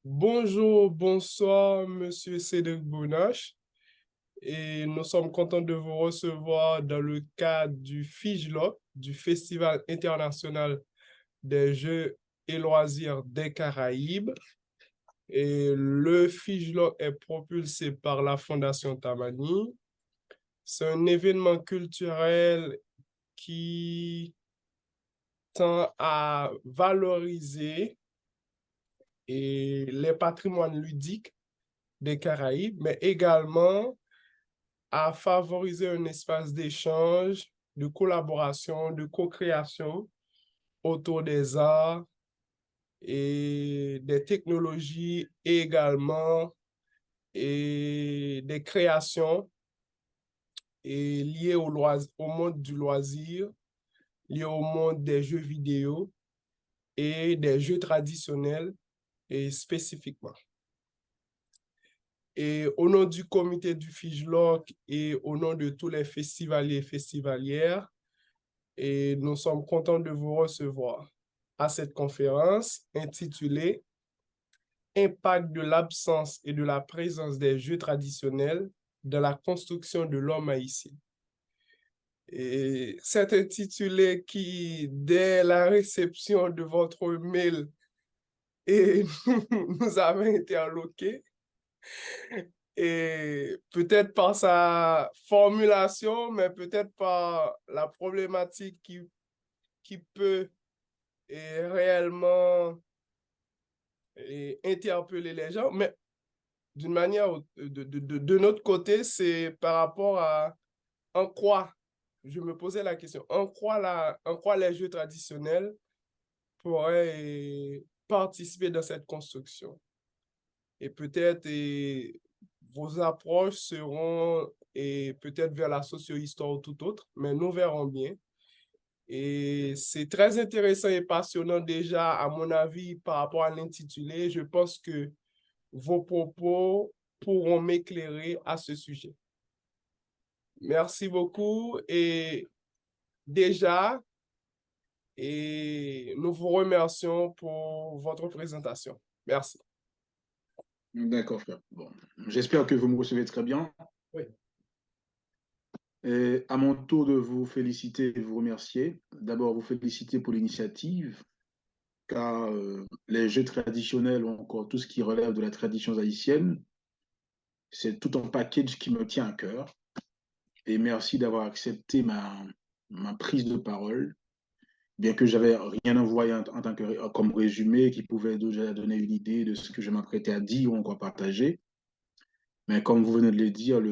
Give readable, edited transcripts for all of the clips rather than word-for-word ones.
Bonjour, bonsoir, Monsieur Cédric Bounache. Et nous sommes contents de vous recevoir dans le cadre du FIJLOC, du Festival international des Jeux et loisirs des Caraïbes. Et le FIJLOC est propulsé par la Fondation Tamani. C'est un événement culturel qui tend à valoriser les patrimoines ludiques des Caraïbes, mais également à favoriser un espace d'échange, de collaboration, de co-création autour des arts et des technologies et également des créations liées au monde du loisir, liées au monde des jeux vidéo et des jeux traditionnels et spécifiquement. Et au nom du comité du FIJLOC et au nom de tous les festivaliers et festivalières, et nous sommes contents de vous recevoir à cette conférence intitulée Impact de l'absence et de la présence des jeux traditionnels dans la construction de l'homme haïtien. Et cet intitulé qui, dès la réception de votre mail, et nous avait interloqué, et peut-être par sa formulation, mais peut-être par la problématique qui peut réellement interpeller les gens, mais d'une manière, de notre côté, c'est par rapport à en quoi, je me posais la question, en quoi les jeux traditionnels pourraient participer dans cette construction. Et peut-être vos approches seront peut-être vers la socio-histoire ou tout autre, mais nous verrons bien. Et c'est très intéressant et passionnant déjà, à mon avis, par rapport à l'intitulé. Je pense que vos propos pourront m'éclairer à ce sujet. Merci beaucoup et déjà, nous vous remercions pour votre présentation. Merci. D'accord, frère. Bon, j'espère que vous me recevez très bien. Oui. Et à mon tour de vous féliciter et vous remercier. D'abord, vous féliciter pour l'initiative, car les jeux traditionnels ou encore tout ce qui relève de la tradition haïtienne, c'est tout un package qui me tient à cœur. Et merci d'avoir accepté ma prise de parole, bien que j'avais rien envoyé en tant que comme résumé qui pouvait déjà donner une idée de ce que je m'apprêtais à dire ou encore partager. Mais comme vous venez de le dire,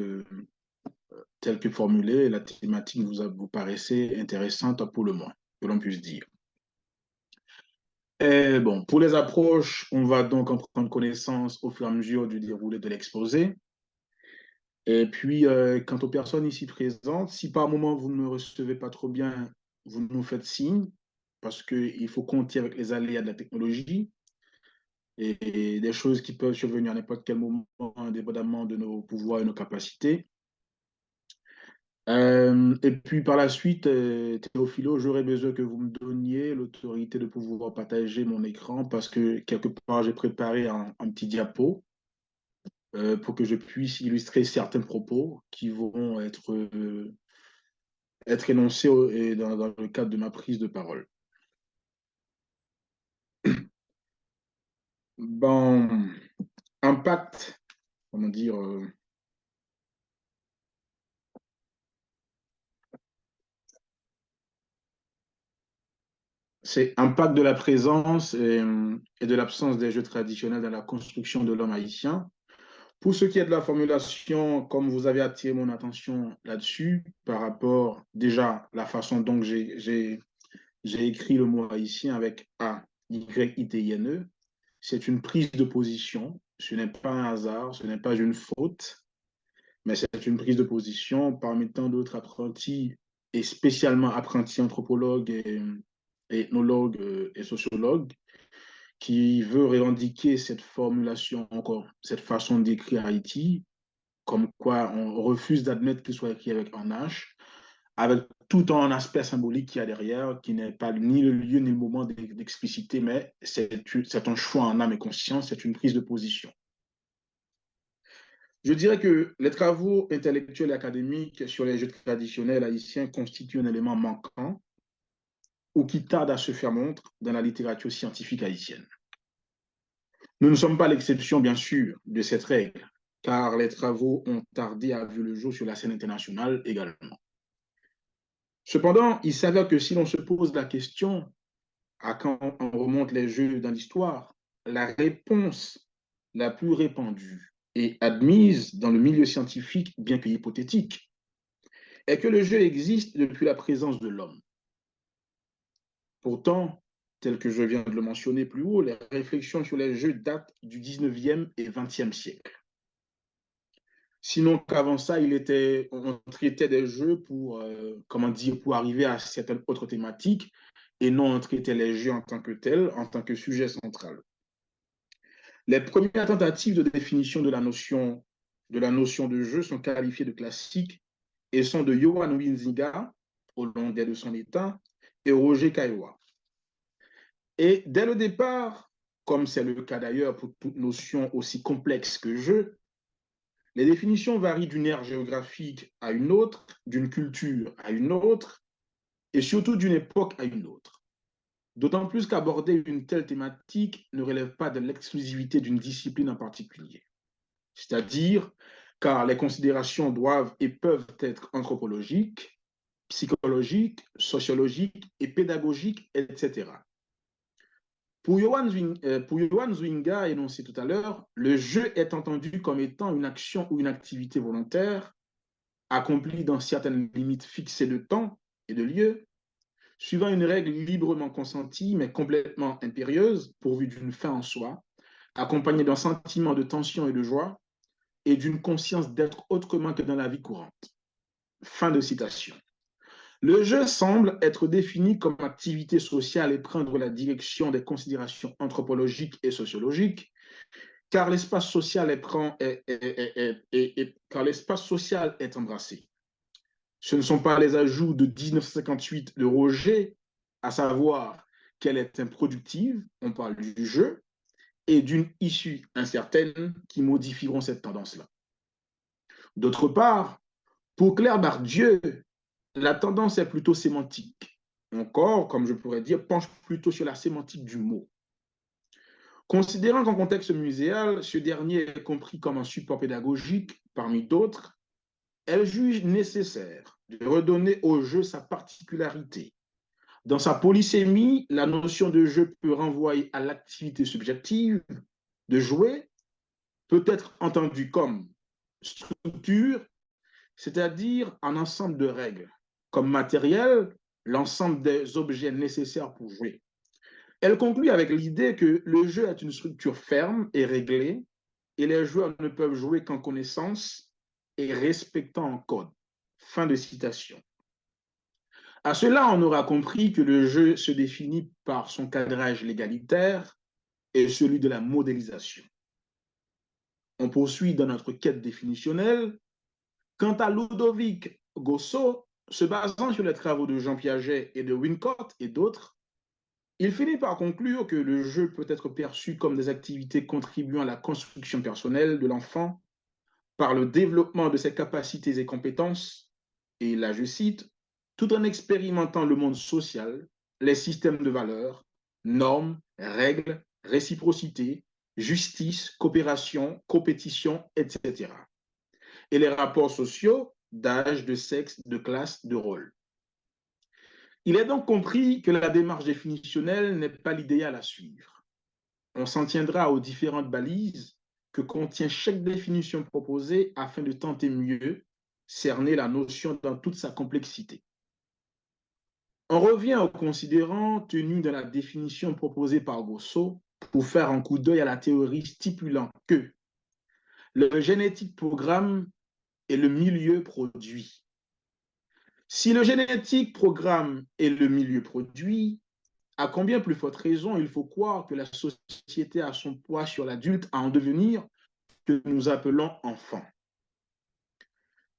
tel que formulé, la thématique vous paraissait intéressante pour le moins, que l'on puisse dire. Et bon, pour les approches, on va donc en prendre connaissance au fur et à mesure du déroulé de l'exposé. Et puis, quant aux personnes ici présentes, si par moment vous ne me recevez pas trop bien, vous nous faites signe, parce qu'il faut compter avec les aléas de la technologie et des choses qui peuvent survenir à n'importe quel moment, indépendamment de nos pouvoirs et nos capacités. Et puis par la suite, Théophilo, j'aurais besoin que vous me donniez l'autorité de pouvoir partager mon écran parce que quelque part, j'ai préparé un petit diapo pour que je puisse illustrer certains propos qui vont être énoncés dans le cadre de ma prise de parole. Bon, impact, comment dire, c'est impact de la présence et de l'absence des jeux traditionnels dans la construction de l'homme haïtien. Pour ce qui est de la formulation, comme vous avez attiré mon attention là-dessus, par rapport déjà à la façon dont j'ai écrit le mot haïtien avec A-Y-I-T-I-N-E, c'est une prise de position. Ce n'est pas un hasard, ce n'est pas une faute, mais c'est une prise de position parmi tant d'autres apprentis, et spécialement apprentis anthropologues et ethnologues et sociologues, qui veut revendiquer cette formulation encore, cette façon d'écrire Haïti, comme quoi on refuse d'admettre qu'il soit écrit avec un H, avec tout un aspect symbolique qu'il y a derrière, qui n'est pas ni le lieu ni le moment d'expliciter, mais c'est un choix en âme et conscience, c'est une prise de position. Je dirais que les travaux intellectuels et académiques sur les jeux traditionnels haïtiens constituent un élément manquant ou qui tarde à se faire montre dans la littérature scientifique haïtienne. Nous ne sommes pas l'exception, bien sûr, de cette règle, car les travaux ont tardé à vu le jour sur la scène internationale également. Cependant, il s'avère que si l'on se pose la question à quand on remonte les jeux dans l'histoire, la réponse la plus répandue et admise dans le milieu scientifique, bien que hypothétique, est que le jeu existe depuis la présence de l'homme. Pourtant, tel que je viens de le mentionner plus haut, les réflexions sur les jeux datent du 19e et 20e siècle. Sinon qu'avant ça, on traitait des jeux pour arriver à certaines autres thématiques et non on traitait les jeux en tant que tels, en tant que sujet central. Les premières tentatives de définition de la notion de jeu sont qualifiées de classiques et sont de Yohan Huizinga, hollandais de son état, et Roger Caillois. Et dès le départ, comme c'est le cas d'ailleurs pour toute notion aussi complexe que jeu, les définitions varient d'une aire géographique à une autre, d'une culture à une autre, et surtout d'une époque à une autre. D'autant plus qu'aborder une telle thématique ne relève pas de l'exclusivité d'une discipline en particulier. C'est-à-dire, car les considérations doivent et peuvent être anthropologiques, psychologiques, sociologiques et pédagogiques, etc. Pour Yohan Zwinga, énoncé tout à l'heure, le jeu est entendu comme étant une action ou une activité volontaire accomplie dans certaines limites fixées de temps et de lieu, suivant une règle librement consentie mais complètement impérieuse, pourvue d'une fin en soi, accompagnée d'un sentiment de tension et de joie, et d'une conscience d'être autrement que dans la vie courante. Fin de citation. Le jeu semble être défini comme activité sociale et prendre la direction des considérations anthropologiques et sociologiques, car l'espace social est embrassé. Ce ne sont pas les ajouts de 1958 de Roger, à savoir qu'elle est improductive, on parle du jeu, et d'une issue incertaine qui modifieront cette tendance-là. D'autre part, pour Claire Bardieu, la tendance est plutôt sémantique. Encore, comme je pourrais dire, penche plutôt sur la sémantique du mot. Considérant qu'en contexte muséal, ce dernier est compris comme un support pédagogique parmi d'autres, elle juge nécessaire de redonner au jeu sa particularité. Dans sa polysémie, la notion de jeu peut renvoyer à l'activité subjective de jouer, peut être entendue comme structure, c'est-à-dire un ensemble de règles, comme matériel, l'ensemble des objets nécessaires pour jouer. Elle conclut avec l'idée que le jeu est une structure ferme et réglée, et les joueurs ne peuvent jouer qu'en connaissance et respectant un code. Fin de citation. À cela, on aura compris que le jeu se définit par son cadrage légalitaire et celui de la modélisation. On poursuit dans notre quête définitionnelle. Quant à Ludovic Gosso, se basant sur les travaux de Jean Piaget et de Wincott et d'autres, il finit par conclure que le jeu peut être perçu comme des activités contribuant à la construction personnelle de l'enfant par le développement de ses capacités et compétences, et là je cite, tout en expérimentant le monde social, les systèmes de valeurs, normes, règles, réciprocité, justice, coopération, compétition, etc. Et les rapports sociaux d'âge, de sexe, de classe, de rôle. Il est donc compris que la démarche définitionnelle n'est pas l'idéal à suivre. On s'en tiendra aux différentes balises que contient chaque définition proposée afin de tenter mieux cerner la notion dans toute sa complexité. On revient aux considérants tenus dans la définition proposée par Gosso pour faire un coup d'œil à la théorie stipulant que le génétique programme est le milieu produit. Si le génétique programme est le milieu produit, à combien plus forte raison il faut croire que la société a son poids sur l'adulte à en devenir que nous appelons enfant.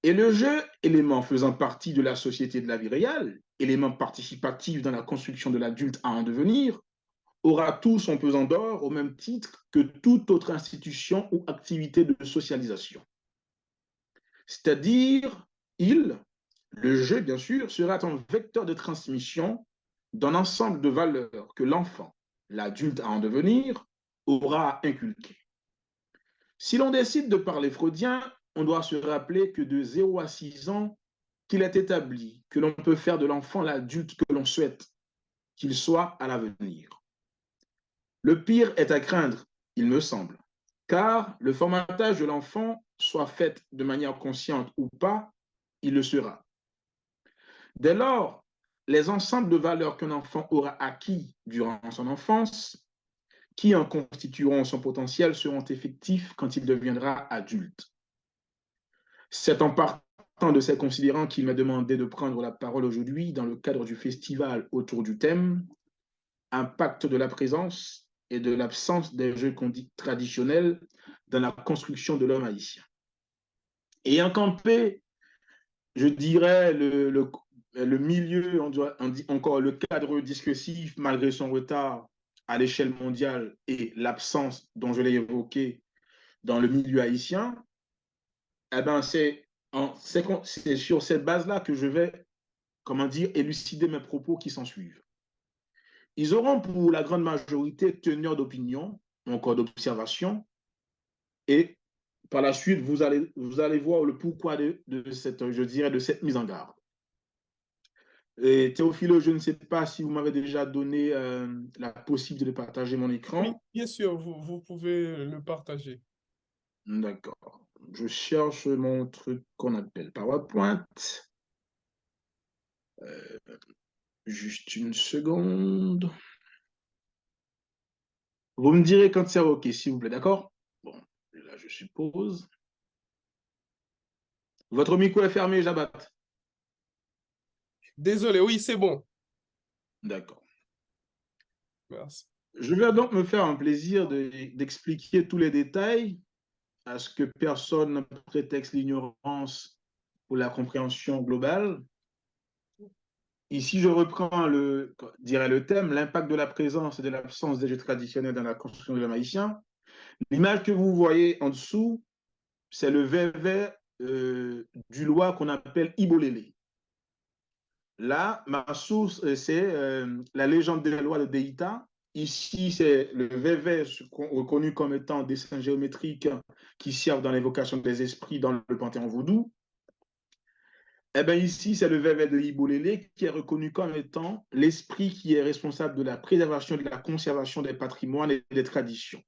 Et le jeu, élément faisant partie de la société de la vie réelle, élément participatif dans la construction de l'adulte à en devenir, aura tout son pesant d'or au même titre que toute autre institution ou activité de socialisation. C'est-à-dire, le jeu, bien sûr, sera un vecteur de transmission d'un ensemble de valeurs que l'enfant, l'adulte à en devenir, aura inculquées. Si l'on décide de parler freudien, on doit se rappeler que de 0 à 6 ans, qu'il est établi que l'on peut faire de l'enfant l'adulte que l'on souhaite qu'il soit à l'avenir. Le pire est à craindre, il me semble, car le formatage de l'enfant, soit fait de manière consciente ou pas, il le sera. Dès lors, les ensembles de valeurs qu'un enfant aura acquis durant son enfance, qui en constitueront son potentiel, seront effectifs quand il deviendra adulte. C'est en partant de ces considérants qu'il m'a demandé de prendre la parole aujourd'hui dans le cadre du festival autour du thème Impact de la présence et de l'absence des jeux traditionnels dans la construction de l'homme haïtien. Ayant campé, je dirais, le milieu, on dit encore le cadre discursif, malgré son retard à l'échelle mondiale et l'absence dont je l'ai évoqué dans le milieu haïtien, eh ben c'est sur cette base-là que je vais, comment dire, élucider mes propos qui s'en suivent. Ils auront pour la grande majorité teneur d'opinion, encore d'observation, et par la suite, vous allez voir le pourquoi de cette, je dirais, de cette mise en garde. Et Théophile, je ne sais pas si vous m'avez déjà donné la possibilité de partager mon Oui, écran. bien sûr, vous pouvez le partager. D'accord. Je cherche mon truc qu'on appelle PowerPoint. Euh, juste une seconde. Vous me direz quand c'est OK, s'il vous plaît, d'accord? Bon, là, je suppose. Votre micro est fermé, Jabat. Désolé, oui, c'est bon. D'accord. Merci. Je vais donc me faire un plaisir d'expliquer tous les détails à ce que personne ne prétexte l'ignorance pour la compréhension globale. Ici, je reprends le thème, l'impact de la présence et de l'absence des jeux traditionnels dans la construction de l'homme haïtien. L'image que vous voyez en dessous, c'est le vévé du loi qu'on appelle Ibolélé. Là, ma source, c'est la légende des lois de Deïta. Ici, c'est le vévé reconnu comme étant des dessins géométriques qui servent dans l'évocation des esprits dans le panthéon vaudou. Eh bien, ici, c'est le vévé de Ibolélé qui est reconnu comme étant l'esprit qui est responsable de la préservation et de la conservation des patrimoines et des traditions.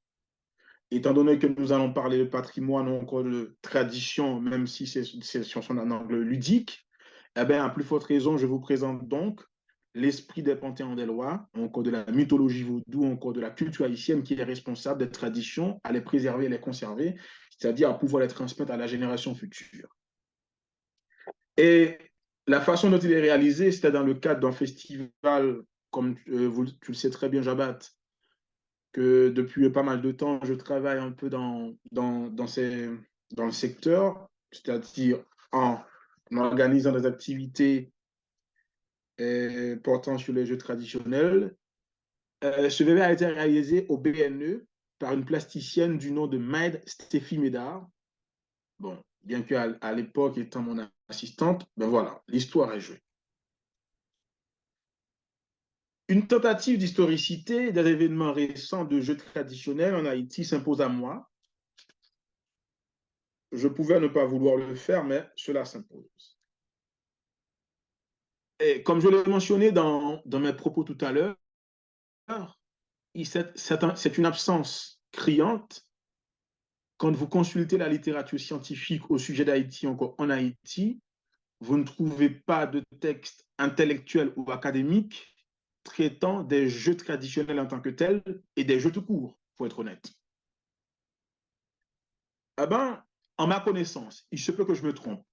Étant donné que nous allons parler de patrimoine ou encore de tradition, même si c'est sur son angle ludique, eh bien, à plus forte raison, je vous présente donc l'esprit des panthéons des lois, encore de la mythologie vaudou, encore de la culture haïtienne qui est responsable des traditions, à les préserver et les conserver, c'est-à-dire à pouvoir les transmettre à la génération future. Et la façon dont il est réalisé, c'était dans le cadre d'un festival, comme tu le sais très bien, Jabat, que depuis pas mal de temps, je travaille un peu dans le secteur, c'est-à-dire en organisant des activités portant sur les jeux traditionnels. Ce bébé a été réalisé au BNE par une plasticienne du nom de Maïd Stéphie Médard. Bon, bien qu'à l'époque étant mon assistante, ben voilà, l'histoire est jouée. Une tentative d'historicité des événements récents de jeux traditionnels en Haïti s'impose à moi. Je pouvais ne pas vouloir le faire, mais cela s'impose. Et comme je l'ai mentionné dans mes propos tout à l'heure, c'est une absence criante quand vous consultez la littérature scientifique au sujet d'Haïti, encore en Haïti, vous ne trouvez pas de texte intellectuel ou académique traitant des jeux traditionnels en tant que tels et des jeux tout court, pour être honnête. Eh ben, en ma connaissance, il se peut que je me trompe.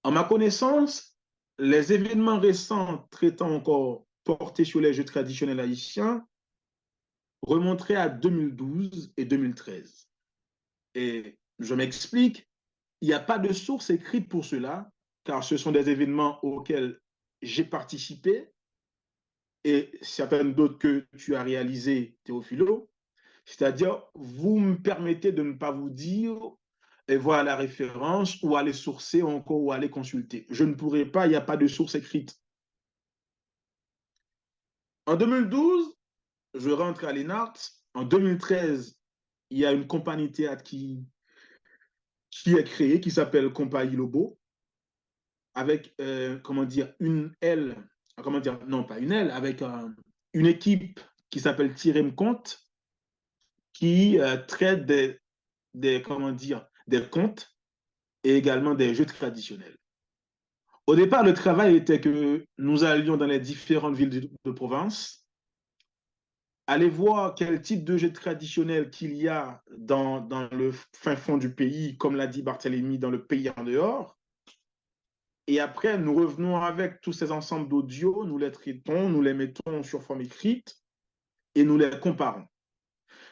En ma connaissance, les événements récents traitant encore portés sur les jeux traditionnels haïtiens remonteraient à 2012 et 2013. Et je m'explique, il n'y a pas de source écrite pour cela, car ce sont des événements auxquels j'ai participé et certaines d'autres que tu as réalisées, Théophilo. C'est-à-dire, vous me permettez de ne pas vous dire et voir la référence ou aller sourcer encore ou aller consulter. Je ne pourrai pas, il n'y a pas de source écrite. En 2012, je rentre à l'ENART. En 2013, il y a une compagnie théâtre qui est créée, qui s'appelle Compagnie Lobo, avec, comment dire, une aile, comment dire, non pas une aile, avec une équipe qui s'appelle Tirem Compte, qui traite comment dire, des contes et également des jeux traditionnels. Au départ, le travail était que nous allions dans les différentes villes de province, aller voir quel type de jeux traditionnels qu'il y a dans le fin fond du pays, comme l'a dit Barthélemy, dans le pays en dehors. Et après, nous revenons avec tous ces ensembles d'audio, nous les traitons, nous les mettons sur forme écrite et nous les comparons.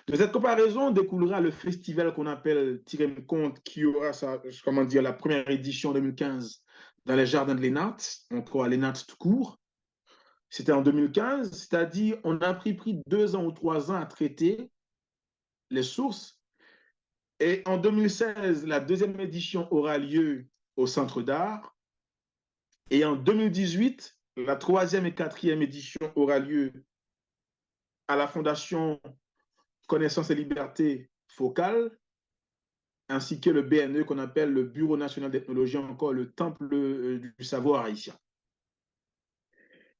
De cette comparaison découlera le festival qu'on appelle Tirem Compte, qui aura comment dire, la première édition en 2015 dans les jardins de l'ENAT, encore à l'ENAT tout court. C'était en 2015, c'est-à-dire on a pris 2 ans ou 3 ans à traiter les sources. Et en 2016, la deuxième édition aura lieu au Centre d'art. Et en 2018, la troisième et quatrième édition aura lieu à la Fondation Connaissance et Liberté Focale, ainsi que le BNE qu'on appelle le Bureau national d'ethnologie, encore le temple du savoir haïtien.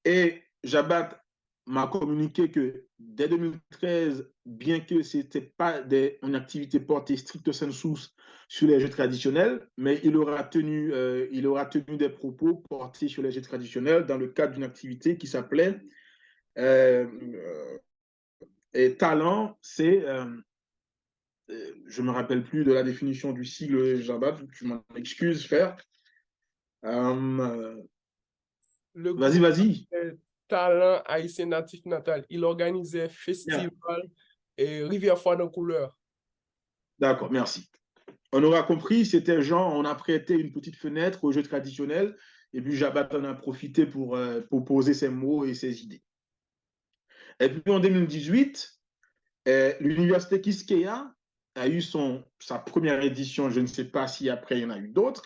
Et Jabat m'a communiqué que dès 2013, bien que ce n'était pas une activité portée stricto sensu sur les jeux traditionnels, mais il aura tenu des propos portés sur les jeux traditionnels dans le cadre d'une activité qui s'appelait Talent, je ne me rappelle plus de la définition du sigle, Jabat, tu m'en excuses, frère. Le Vas-y, groupe vas-y. Talent Haïtien Natif Natal, il organisait Bien. festival et Rivière Froide en couleur. D'accord, merci. On aura compris, c'était genre, on a prêté une petite fenêtre aux jeux traditionnels et puis Jabat en a profité pour poser ses mots et ses idées. Et puis en 2018, l'université Kiskeya a eu sa première édition, je ne sais pas si après il y en a eu d'autres,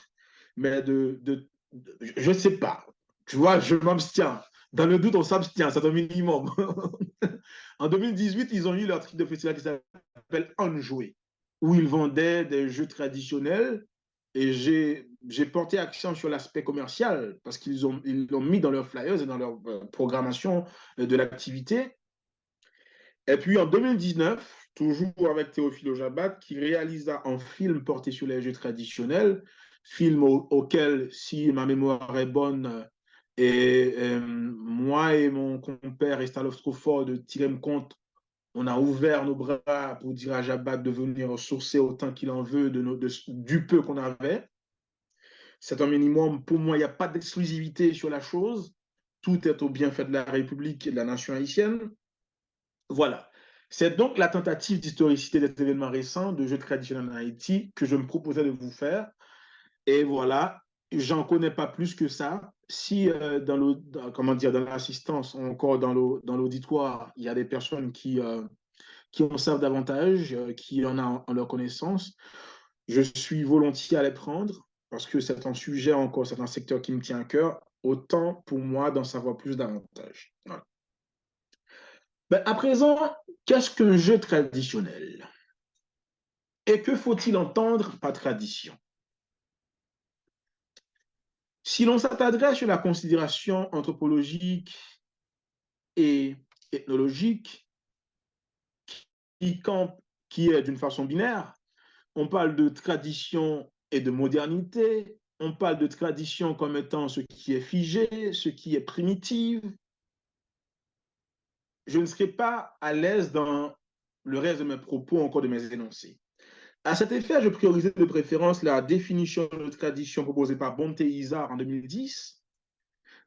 mais je ne sais pas. Tu vois, je m'abstiens. Dans le doute, on s'abstient, c'est un minimum. En 2018, ils ont eu leur truc de festival qui s'appelle Enjoué, où ils vendaient des jeux traditionnels et j'ai porté accent sur l'aspect commercial parce qu'ils l'ont mis dans leurs flyers et dans leur programmation de l'activité. Et puis en 2019, toujours avec Théophile Jabat, qui réalisa un film porté sur les jeux traditionnels, film auquel, si ma mémoire est bonne, moi et mon compère Estalov Truffaut de Tirem Compte, on a ouvert nos bras pour dire à Jabat de venir sourcer autant qu'il en veut du peu qu'on avait. C'est un minimum. Pour moi, il n'y a pas d'exclusivité sur la chose. Tout est au bienfait de la République et de la nation haïtienne. Voilà. C'est donc la tentative d'historicité des événements récents de jeux traditionnels en Haïti que je me proposais de vous faire. Et voilà, j'en connais pas plus que ça. Si dans l'assistance, encore dans l'auditoire, il y a des personnes qui en savent davantage, qui en ont en leur connaissance, je suis volontiers à les prendre parce que c'est un sujet encore, c'est un secteur qui me tient à cœur, autant pour moi d'en savoir plus davantage. Voilà. Ben, à présent, qu'est-ce qu'un jeu traditionnel? Et que faut-il entendre par tradition? Si l'on s'attarderait sur la considération anthropologique et ethnologique, qui est d'une façon binaire, on parle de tradition et de modernité, on parle de tradition comme étant ce qui est figé, ce qui est primitif. Je ne serai pas à l'aise dans le reste de mes propos, encore de mes énoncés. À cet effet, je priorisais de préférence la définition de tradition proposée par Bonte Isar en 2010,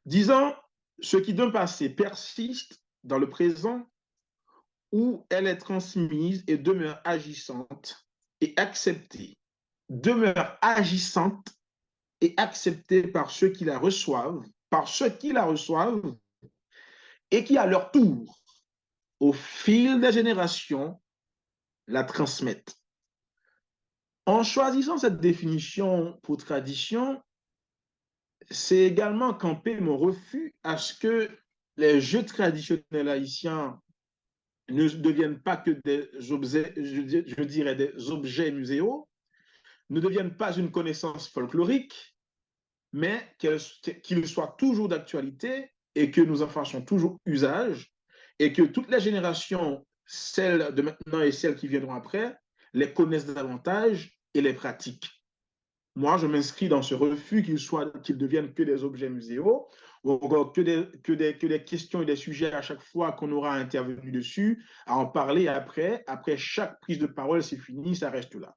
disant ce qui d'un passé persiste dans le présent où elle est transmise et demeure agissante et acceptée demeure agissante et acceptée par ceux qui la reçoivent et qui, à leur tour, au fil des générations, la transmettent. En choisissant cette définition pour tradition, c'est également camper mon refus à ce que les jeux traditionnels haïtiens ne deviennent pas que des objets, je dirais des objets muséaux, ne deviennent pas une connaissance folklorique, mais qu'ils soient toujours d'actualité et que nous en fassions toujours usage et que toutes les générations, celles de maintenant et celles qui viendront après, les connaissent davantage et les pratiquent. Moi, je m'inscris dans ce refus qu'ils deviennent que des objets muséaux, ou encore que des questions et des sujets à chaque fois qu'on aura intervenu dessus, à en parler après chaque prise de parole, c'est fini, ça reste là.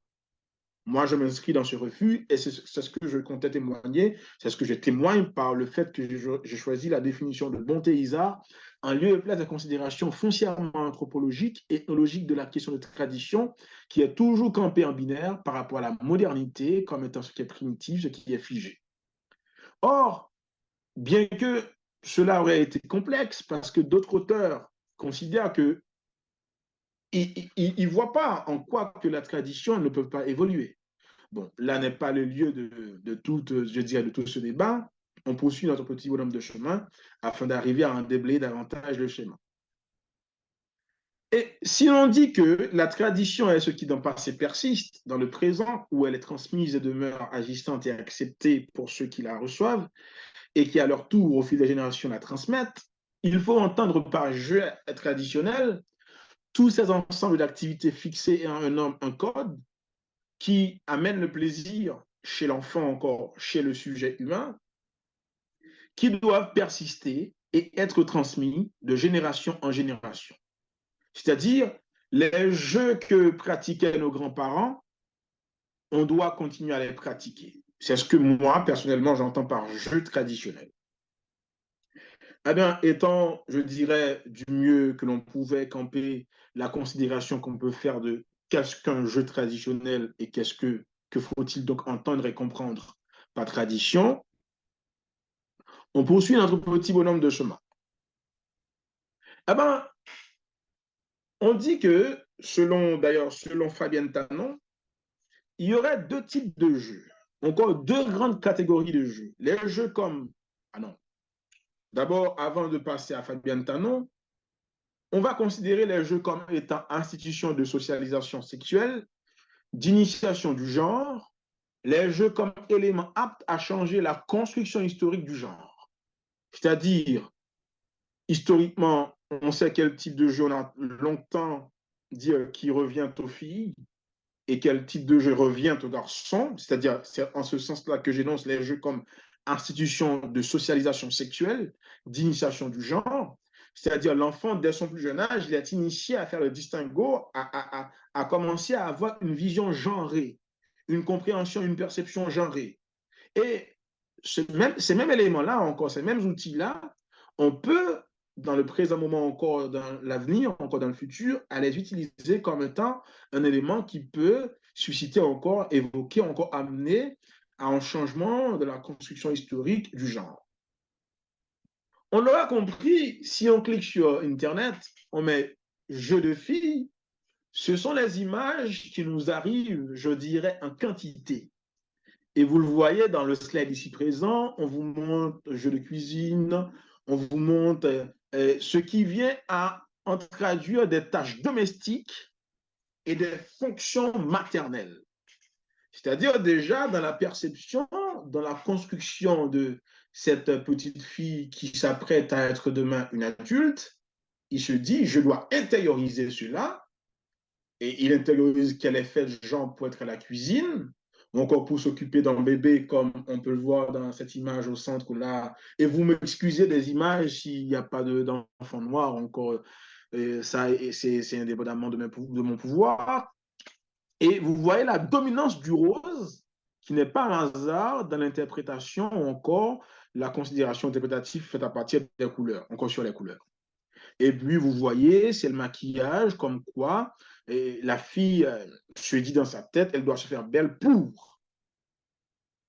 Moi, je m'inscris dans ce refus et c'est ce que je comptais témoigner, c'est ce que je témoigne par le fait que j'ai choisi la définition de bonté Isard en lieu et place de considération foncièrement anthropologique et ethnologique de la question de tradition qui est toujours campée en binaire par rapport à la modernité comme étant ce qui est primitif, ce qui est figé. Or, bien que cela aurait été complexe parce que d'autres auteurs considèrent que ils ne voient pas en quoi que la tradition ne peut pas évoluer. Bon, là n'est pas le lieu je dirais, de tout ce débat. On poursuit notre petit bonhomme de chemin afin d'arriver à en déblayer davantage le schéma. Et si l'on dit que la tradition est ce qui dans le passé persiste, dans le présent, où elle est transmise et demeure agissante et acceptée pour ceux qui la reçoivent, et qui à leur tour, au fil des générations, la transmettent, il faut entendre par jeu traditionnel tous ces ensembles d'activités fixées en un code, qui amène le plaisir chez l'enfant encore, chez le sujet humain, qui doivent persister et être transmis de génération en génération. C'est-à-dire, les jeux que pratiquaient nos grands-parents, on doit continuer à les pratiquer. C'est ce que moi, personnellement, j'entends par jeu traditionnel. Eh bien, étant, je dirais, du mieux que l'on pouvait camper la considération qu'on peut faire de qu'est-ce qu'un jeu traditionnel et que faut-il donc entendre et comprendre par tradition, on poursuit notre petit bonhomme de chemin. Eh bien, on dit que, selon Fabienne Tanon, il y aurait deux types de jeux, encore deux grandes catégories de jeux. Les jeux comme, ah non, d'abord, avant de passer à Fabienne Tanon, on va considérer les jeux comme étant institutions de socialisation sexuelle, d'initiation du genre, les jeux comme éléments aptes à changer la construction historique du genre. C'est-à-dire, historiquement, on sait quel type de jeu on a longtemps dit qui revient aux filles et quel type de jeu revient aux garçons. C'est-à-dire, c'est en ce sens-là que j'énonce les jeux comme institutions de socialisation sexuelle, d'initiation du genre. C'est-à-dire, l'enfant, dès son plus jeune âge, il est initié à faire le distinguo, à commencer à avoir une vision genrée, une compréhension, une perception genrée. Et ces mêmes éléments-là, encore ces mêmes outils-là, on peut, dans le présent moment, encore dans l'avenir, encore dans le futur, à les utiliser comme étant un élément qui peut susciter encore, évoquer, encore amener à un changement de la construction historique du genre. On l'aura compris, si on clique sur Internet, on met jeu de filles, ce sont les images qui nous arrivent, je dirais, en quantité. Et vous le voyez dans le slide ici présent, on vous montre jeu de cuisine, on vous montre ce qui vient à en traduire des tâches domestiques et des fonctions maternelles. C'est-à-dire déjà dans la perception, dans la construction de cette petite fille qui s'apprête à être demain une adulte, il se dit, je dois intérioriser cela, et il intériorise quel effet de genre pour être à la cuisine, ou encore pour s'occuper d'un bébé, comme on peut le voir dans cette image au centre là. Et vous m'excusez des images s'il n'y a pas d'enfant noir, encore, ça, c'est indépendamment de mon pouvoir. Et vous voyez la dominance du rose, qui n'est pas un hasard dans l'interprétation ou encore la considération interprétative faite à partir des couleurs, encore sur les couleurs. Et puis, vous voyez, c'est le maquillage, comme quoi et la fille se dit dans sa tête, elle doit se faire belle pour.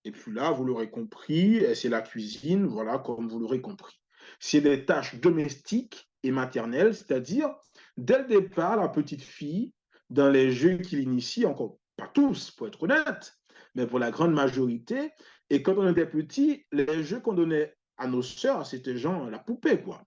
Et puis là, vous l'aurez compris, c'est la cuisine, voilà, comme vous l'aurez compris. C'est des tâches domestiques et maternelles, c'est-à-dire, dès le départ, la petite fille, dans les jeux qu'il initie, encore pas tous, pour être honnête, mais pour la grande majorité, et quand on était petit, les jeux qu'on donnait à nos sœurs, c'était genre la poupée, quoi.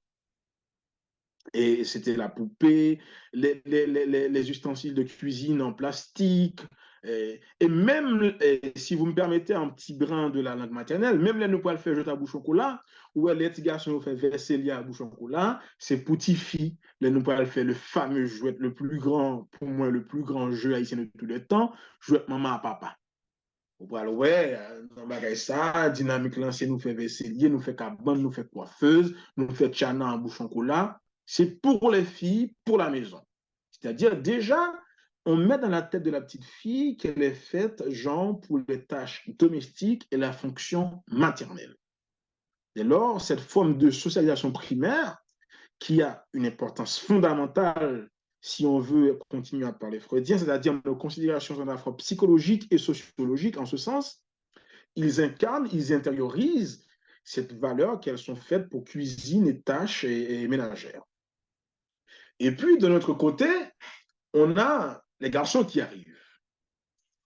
Et c'était la poupée, les ustensiles de cuisine en plastique. Et même, si vous me permettez un petit brin de la langue maternelle, même les nous pas le faire jeter à bouche au cola, ou les petits garçons nous fait verser à bouche au cola, c'est petit fille, les nous pas le faire le fameux jouet, le plus grand, pour moi, le plus grand jeu haïtien de tous les temps, jouet maman à papa. Ou pral ouais, dans bagay ça, dynamique lancée nous fait vaisselier, nous fait cabane, nous fait coiffeuse, nous fait tchana en bouchon cola. C'est pour les filles, pour la maison. C'est-à-dire, déjà, on met dans la tête de la petite fille qu'elle est faite, genre, pour les tâches domestiques et la fonction maternelle. Dès lors, cette forme de socialisation primaire, qui a une importance fondamentale si on veut continuer à parler freudien, c'est-à-dire nos considérations sur la forme psychologique et sociologique, en ce sens, ils incarnent, ils intériorisent cette valeur qu'elles sont faites pour cuisine et tâches et ménagères. Et puis, de notre côté, on a les garçons qui arrivent.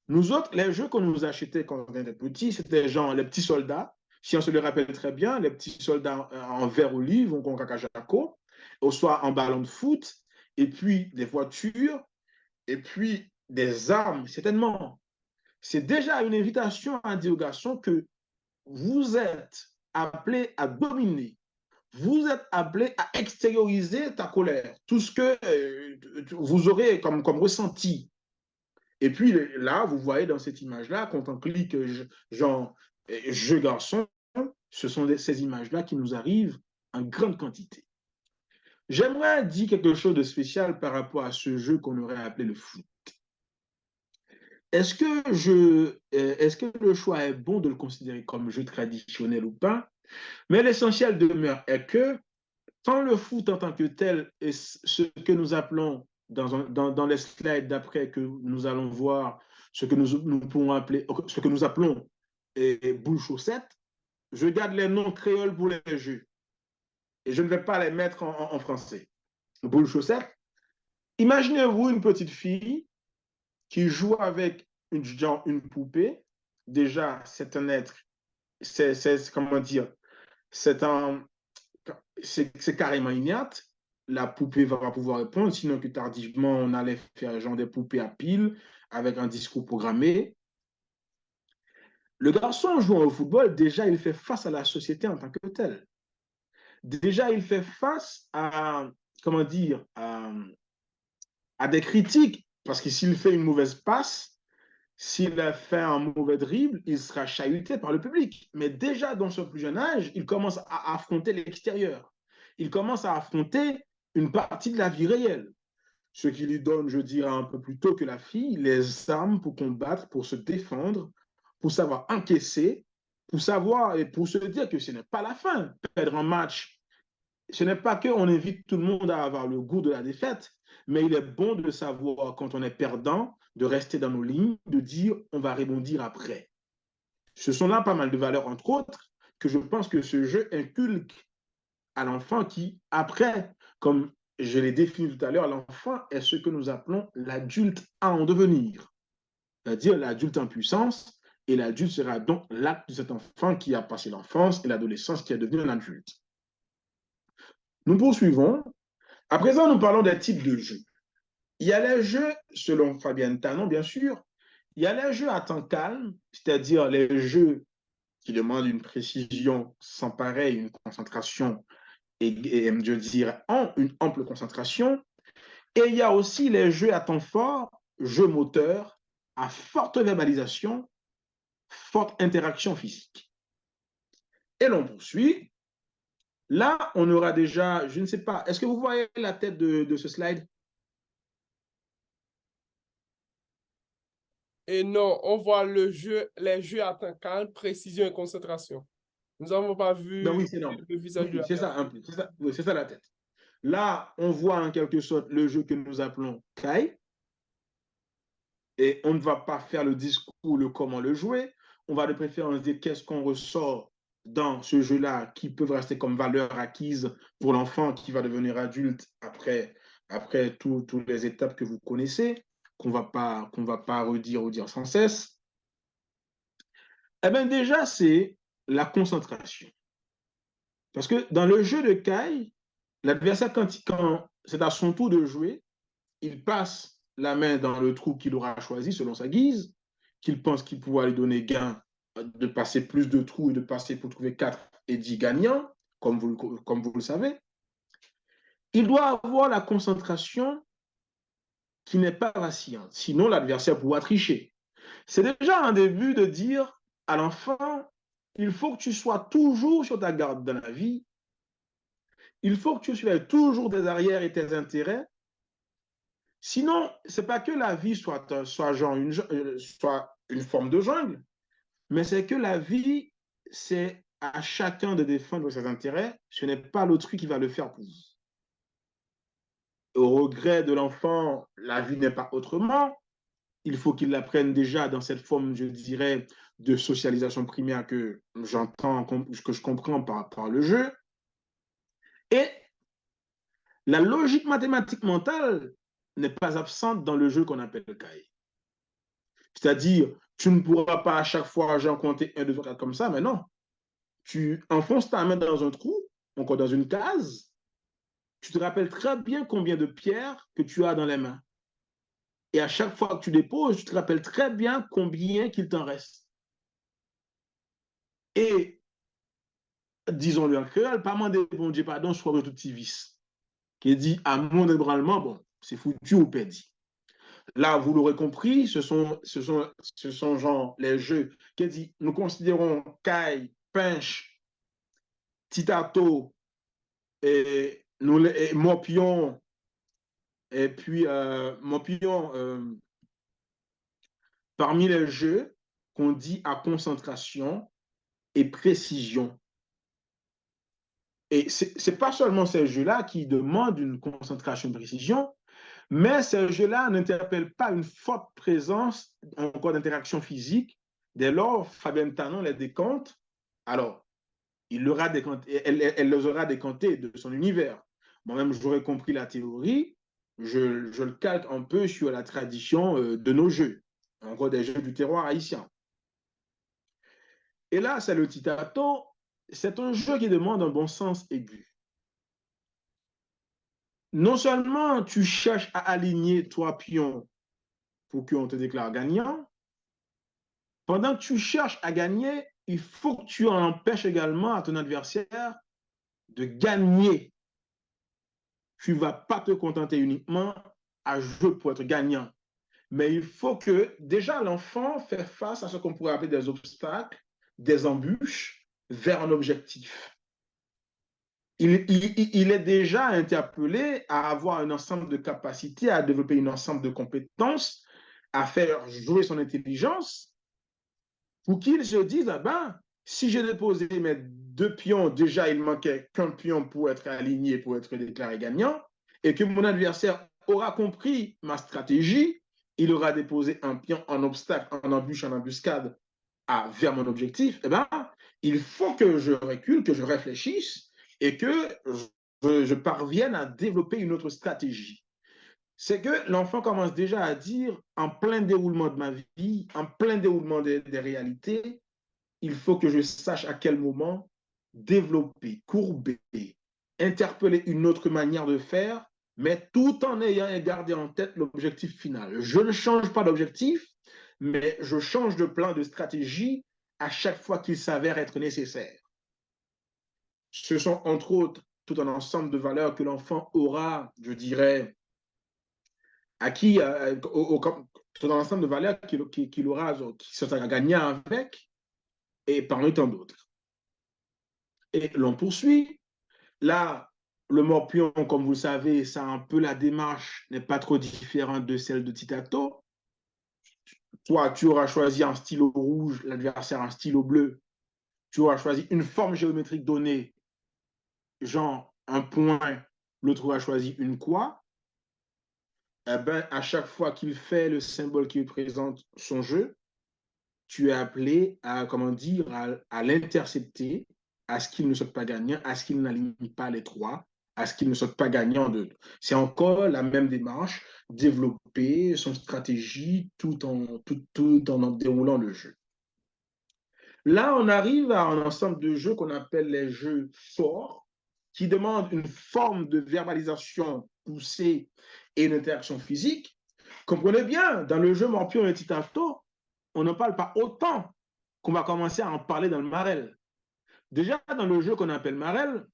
Nous autres, les jeux qu'on nous achetait quand on était petits, c'était genre les petits soldats. Si on se le rappelle très bien, les petits soldats en vert olive, ou en cacajaco, ou soit en ballon de foot, et puis des voitures, et puis des armes, certainement. C'est déjà une invitation à dire aux garçons que vous êtes appelés à dominer, vous êtes appelés à extérioriser ta colère, tout ce que vous aurez comme ressenti. Et puis là, vous voyez dans cette image-là, quand on clique genre jeu garçon, ce sont ces images-là qui nous arrivent en grande quantité. J'aimerais dire quelque chose de spécial par rapport à ce jeu qu'on aurait appelé le foot. Est-ce que le choix est bon de le considérer comme jeu traditionnel ou pas? Mais l'essentiel demeure est que tant le foot en tant que tel est ce que nous appelons dans les slides d'après que nous allons voir, ce que nous pouvons appeler, ce que nous appelons boule chaussette, je garde les noms créoles pour les jeux et je ne vais pas les mettre en français. Boule chaussette. Imaginez-vous une petite fille qui joue avec une poupée. Déjà, c'est un être, comment dire, c'est un, c'est carrément inerte. La poupée va pouvoir répondre, sinon que tardivement, on allait faire genre des poupées à pile avec un discours programmé. Le garçon jouant au football, déjà, il fait face à la société en tant que telle. Déjà, il fait face à, comment dire, à des critiques, parce que s'il fait une mauvaise passe, s'il a fait un mauvais dribble, il sera chahuté par le public. Mais déjà, dans son plus jeune âge, il commence à affronter l'extérieur. Il commence à affronter une partie de la vie réelle. Ce qui lui donne, je dirais, un peu plus tôt que la fille, les armes pour combattre, pour se défendre, pour savoir encaisser, pour savoir et pour se dire que ce n'est pas la fin. Perdre un match, ce n'est pas qu'on invite tout le monde à avoir le goût de la défaite, mais il est bon de savoir quand on est perdant, de rester dans nos lignes, de dire on va rebondir après. Ce sont là pas mal de valeurs, entre autres, que je pense que ce jeu inculque à l'enfant qui, après, comme je l'ai défini tout à l'heure, l'enfant est ce que nous appelons l'adulte en devenir, c'est-à-dire l'adulte en puissance, et l'adulte sera donc l'acte de cet enfant qui a passé l'enfance et l'adolescence qui est devenu un adulte. Nous poursuivons. À présent, nous parlons des types de jeux. Il y a les jeux, selon Fabienne Tanon, bien sûr, il y a les jeux à temps calme, c'est-à-dire les jeux qui demandent une précision sans pareil, une concentration et je dirais une ample concentration. Et il y a aussi les jeux à temps fort, jeux moteurs, à forte verbalisation, forte interaction physique. Et l'on poursuit. Là, on aura déjà, je ne sais pas, est-ce que vous voyez la tête de ce slide? Et non, on voit les jeux à temps calme, précision et concentration. Nous n'avons pas Ben vu oui, c'est énorme. le visage de Oui, la c'est ça, personne. c'est ça, oui, c'est ça la tête. Là, on voit en quelque sorte le jeu que nous appelons Kai. Et on ne va pas faire le discours, le comment le jouer. On va de préférence dire qu'est-ce qu'on ressort dans ce jeu-là qui peut rester comme valeur acquise pour l'enfant qui va devenir adulte après toutes les étapes que vous connaissez, qu'on va pas redire sans cesse. Eh bien, déjà, c'est la concentration. Parce que dans le jeu de Kai, l'adversaire, quand c'est à son tour de jouer, il passe la main dans le trou qu'il aura choisi selon sa guise, qu'il pense qu'il pourra lui donner gain de passer plus de trous et de passer pour trouver 4 et 10 gagnants, comme vous le savez. Il doit avoir la concentration qui n'est pas vacillante. Sinon, l'adversaire pourra tricher. C'est déjà un début de dire à l'enfant, il faut que tu sois toujours sur ta garde dans la vie. Il faut que tu suives toujours tes arrières et tes intérêts. Sinon, c'est pas que la vie soit une forme de jungle, mais c'est que la vie, c'est à chacun de défendre ses intérêts. Ce n'est pas l'autrui qui va le faire pour vous. Au regret de l'enfant, la vie n'est pas autrement. Il faut qu'il l'apprenne déjà dans cette forme, je dirais, de socialisation primaire que j'entends, que je comprends par le jeu. Et la logique mathématique mentale n'est pas absente dans le jeu qu'on appelle le Kai. C'est-à-dire, tu ne pourras pas à chaque fois, j'en compter 1, 2, 3, 4 comme ça, mais non. Tu enfonces ta main dans un trou, encore dans une case, tu te rappelles très bien combien de pierres que tu as dans les mains. Et à chaque fois que tu déposes, tu te rappelles très bien combien qu'il t'en reste. Et, disons-le en créole, pas demander bon Dieu pardon, soit tout petit vice. Qui dit à mon ébranlement, bon, c'est foutu ou perdu. Là, vous l'aurez compris, ce sont genre les jeux qui dit, nous considérons Kai, Pinche, Titato, et Morpion, et puis Morpion, parmi les jeux qu'on dit à concentration et précision. Et ce n'est pas seulement ces jeux-là qui demandent une concentration et une précision, mais ces jeux-là n'interpellent pas une forte présence encore d'interaction physique. Dès lors, Fabienne Tanon les décompte. Alors, elle les aura décantés de son univers. Moi-même, j'aurais compris la théorie. Je le calque un peu sur la tradition de nos jeux, encore des jeux du terroir haïtien. Et là, c'est le titato. C'est un jeu qui demande un bon sens aigu. Non seulement tu cherches à aligner trois pions pour qu'on te déclare gagnant, pendant que tu cherches à gagner, il faut que tu empêches également à ton adversaire de gagner. Tu ne vas pas te contenter uniquement à jouer pour être gagnant. Mais il faut que déjà l'enfant fasse face à ce qu'on pourrait appeler des obstacles, des embûches vers un objectif. Il est déjà interpellé à avoir un ensemble de capacités, à développer un ensemble de compétences, à faire jouer son intelligence pour qu'il se dise, ah ben, si j'ai déposé mes deux pions, déjà il manquait qu'un pion pour être aligné, pour être déclaré gagnant, et que mon adversaire aura compris ma stratégie, il aura déposé un pion en obstacle, en embûche, en embuscade vers mon objectif, eh ben, il faut que je recule, que je réfléchisse et que je parvienne à développer une autre stratégie. C'est que l'enfant commence déjà à dire, en plein déroulement de ma vie, en plein déroulement des réalités, il faut que je sache à quel moment développer, courber, interpeller une autre manière de faire, mais tout en ayant gardé en tête l'objectif final. Je ne change pas d'objectif, mais je change de plan, de stratégie à chaque fois qu'il s'avère être nécessaire. Ce sont entre autres tout un ensemble de valeurs que l'enfant aura, je dirais, acquis, tout un ensemble de valeurs qu'il aura, qui sera gagnant avec, et parmi tant d'autres. Et l'on poursuit. Là, le morpion, comme vous le savez, ça un peu la démarche n'est pas trop différente de celle de Titato. Toi, tu auras choisi un stylo rouge, l'adversaire un stylo bleu. Tu auras choisi une forme géométrique donnée, genre un point, l'autre aura choisi une croix. eh ben, à chaque fois qu'il fait le symbole qui représente son jeu, tu es appelé à, comment dire, à l'intercepter, à ce qu'il ne soit pas gagnant, à ce qu'il n'aligne pas les trois, à ce qu'il ne soit pas gagnant de. C'est encore la même démarche, développer son stratégie tout en déroulant le jeu. Là, on arrive à un ensemble de jeux qu'on appelle les jeux forts, qui demandent une forme de verbalisation poussée et une interaction physique. Comprenez bien, dans le jeu Morpion et Tic-Tac-Toe, on n'en parle pas autant qu'on va commencer à en parler dans le Marel. Déjà, dans le jeu qu'on appelle Marel,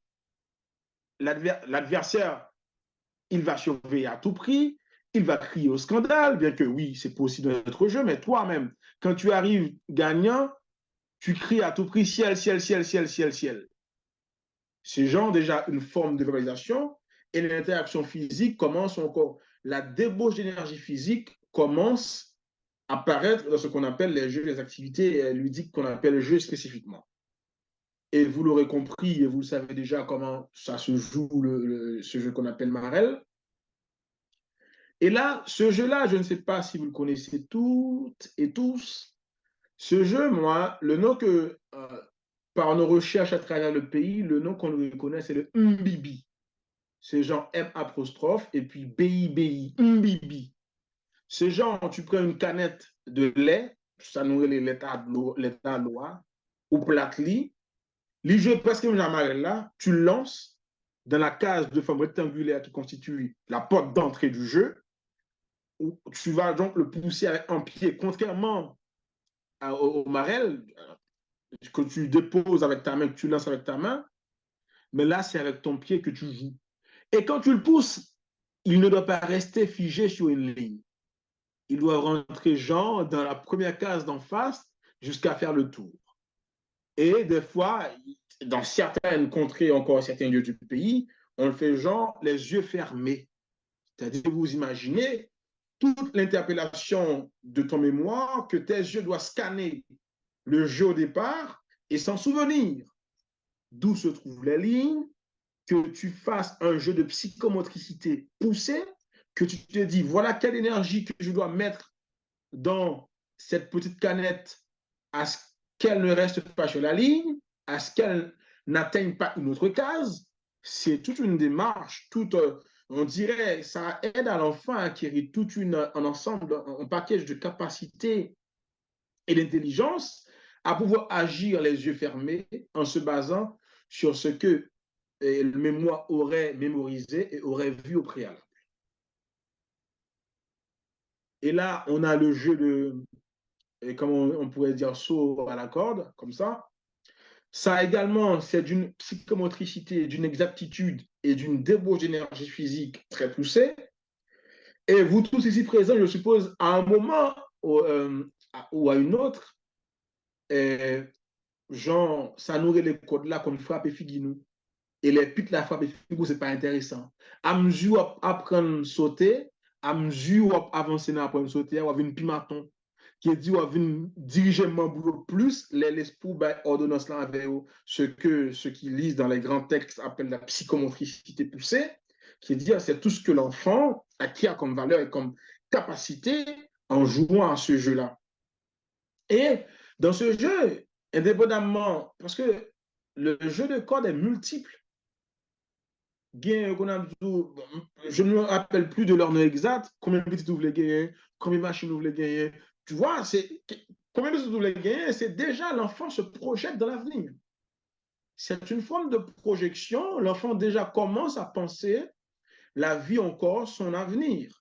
l'adversaire, il va surveiller à tout prix, il va crier au scandale, bien que oui, c'est possible dans notre jeu, mais toi-même, quand tu arrives gagnant, tu cries à tout prix ciel, ciel, ciel, ciel, ciel, ciel. C'est genre déjà une forme de verbalisation et l'interaction physique commence encore. La débauche d'énergie physique commence à apparaître dans ce qu'on appelle les jeux, les activités ludiques qu'on appelle jeux spécifiquement. Et vous l'aurez compris et vous le savez déjà comment ça se joue, ce jeu qu'on appelle Marel. Et là, ce jeu-là, je ne sais pas si vous le connaissez toutes et tous. Ce jeu, moi, le nom que, par nos recherches à travers le pays, le nom qu'on le connaît, c'est le Mbibi. C'est genre M apostrophe et puis BIBI, Mbibi. C'est genre, tu prends une canette de lait, ça nourrit l'état noir, ou plateli, les jeux presque jamais là, tu le lances dans la case de forme rectangulaire qui constitue la porte d'entrée du jeu, où tu vas donc le pousser avec un pied, contrairement au marel, que tu déposes avec ta main, que tu lances avec ta main, mais là, c'est avec ton pied que tu joues. Et quand tu le pousses, il ne doit pas rester figé sur une ligne. Il doit rentrer genre dans la première case d'en face jusqu'à faire le tour. Et des fois, dans certaines contrées, encore certains lieux du pays, on le fait genre les yeux fermés. C'est-à-dire, vous imaginez toute l'interpellation de ton mémoire que tes yeux doivent scanner le jeu au départ et s'en souvenir. D'où se trouvent les lignes, que tu fasses un jeu de psychomotricité poussé, que tu te dis, voilà quelle énergie que je dois mettre dans cette petite canette à ce qu'elle ne reste pas sur la ligne, à ce qu'elle n'atteigne pas une autre case. C'est toute une démarche, on dirait, ça aide à l'enfant à acquérir un ensemble, un package de capacités et d'intelligence à pouvoir agir les yeux fermés en se basant sur ce que le mémoire aurait mémorisé et aurait vu au préalable. Et là, on a le jeu de, comme on pourrait dire, saut à la corde, comme ça. Ça également, c'est d'une psychomotricité, d'une exactitude et d'une débauche d'énergie physique très poussée. Et vous tous ici présents, je suppose, à un moment ou à une autre, genre, ça nourrit les codes là comme frappe et figuinou. Et les pics la frappe et figuinou, c'est pas intéressant. À mesure apprendre à sauter, à mesure avancer dans apprendre à sauter, on va une pimaton qui dit on va diriger mon boulot plus l'esprit ordonnance là avec ce que ceux qui lisent dans les grands textes appellent la psychomotricité poussée, qui dit c'est tout ce que l'enfant acquiert comme valeur et comme capacité en jouant à ce jeu-là. Et dans ce jeu, indépendamment, parce que le jeu de code est multiple, je ne me rappelle plus de leur nom exact, combien de petits vous voulez gagner, combien de machines vous voulez gagner. Tu vois, combien de petits vous voulez gagner, c'est déjà l'enfant se projette dans l'avenir. C'est une forme de projection, l'enfant déjà commence à penser la vie encore, son avenir.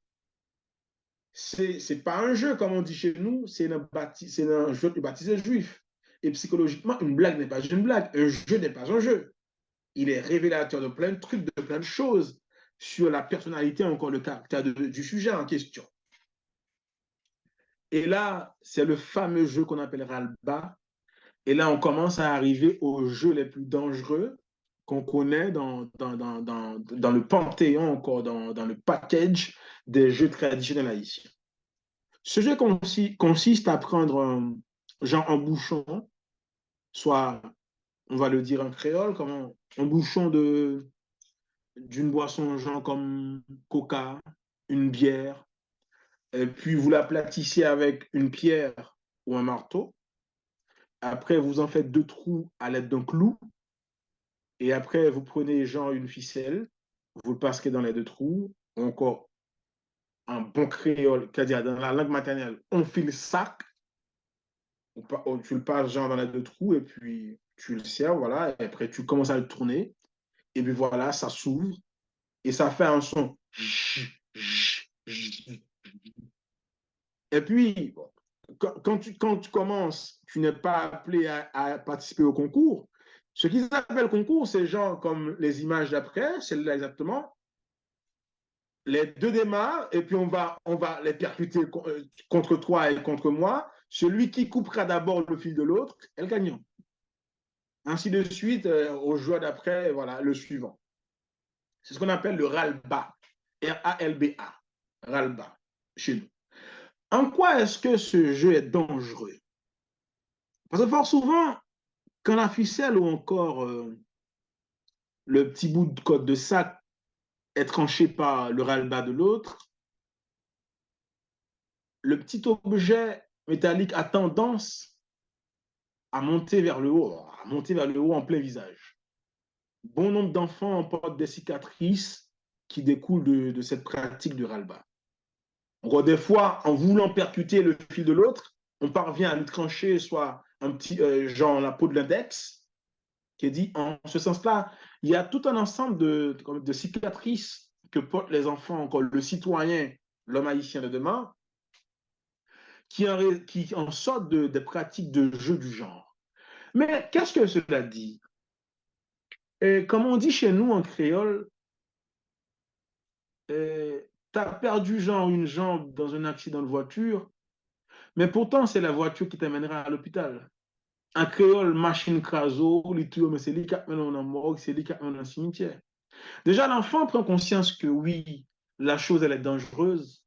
C'est pas un jeu, comme on dit chez nous, c'est un jeu de baptisé juif. Et psychologiquement, une blague n'est pas une blague, un jeu n'est pas un jeu. Il est révélateur de plein de trucs, de plein de choses sur la personnalité, encore le caractère du sujet en question. Et là, c'est le fameux jeu qu'on appellera le bas. Et là, on commence à arriver aux jeux les plus dangereux qu'on connaît dans le panthéon, encore dans le package des jeux traditionnels haïtiens. Ce jeu consiste à prendre genre un bouchon, soit, on va le dire en créole, un bouchon d'une boisson genre comme Coca, une bière, et puis vous l'aplatissez avec une pierre ou un marteau. Après, vous en faites 2 trous à l'aide d'un clou. Et après, vous prenez genre une ficelle, vous le passez dans les 2 trous, encore un bon créole, c'est-à-dire dans la langue maternelle, on file sac, tu le passes genre dans les 2 trous et puis tu le serres, voilà, et après tu commences à le tourner, et puis voilà, ça s'ouvre et ça fait un son. Et puis, quand tu commences, tu n'es pas appelé à participer au concours. Ce qu'ils appellent concours, c'est genre comme les images d'après, c'est là exactement. Les deux démarrent et puis on va les percuter contre toi et contre moi. Celui qui coupera d'abord le fil de l'autre est le gagnant. Ainsi de suite, au joueur d'après, voilà, le suivant. C'est ce qu'on appelle le RALBA. R-A-L-B-A. RALBA, chez nous. En quoi est-ce que ce jeu est dangereux? Parce que fort souvent, quand la ficelle ou encore le petit bout de code de sac est tranché par le RALBA de l'autre, le petit objet métallique a tendance à monter vers le haut, en plein visage. Bon nombre d'enfants portent des cicatrices qui découlent de cette pratique du RALBA. Encore des fois, en voulant percuter le fil de l'autre, on parvient à lui trancher soit un petit, genre la peau de l'index, qui est dit en ce sens-là, il y a tout un ensemble de cicatrices que portent les enfants, encore le citoyen, l'homme haïtien de demain, qui en sortent des pratiques de jeu du genre. Mais qu'est-ce que cela dit? Et comme on dit chez nous en créole, tu as perdu genre une jambe dans un accident de voiture, mais pourtant c'est la voiture qui t'amènera à l'hôpital. En créole, machine craso, c'est lui qui amène en morgue, c'est lui qui amène en cimetière. Déjà, l'enfant prend conscience que oui, la chose elle est dangereuse,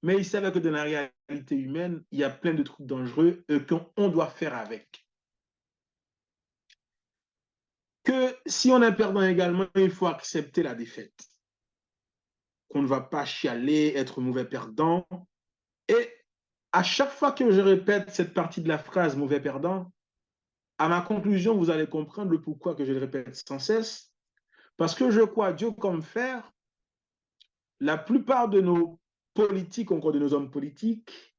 mais il savait que dans la réalité humaine, il y a plein de trucs dangereux et qu'on doit faire avec. Que si on est perdant également, il faut accepter la défaite. Qu'on ne va pas chialer, être mauvais perdant. Et à chaque fois que je répète cette partie de la phrase mauvais perdant, à ma conclusion, vous allez comprendre le pourquoi que je le répète sans cesse. Parce que je crois, Dieu comme faire, la plupart de nos politiques, encore de nos hommes politiques,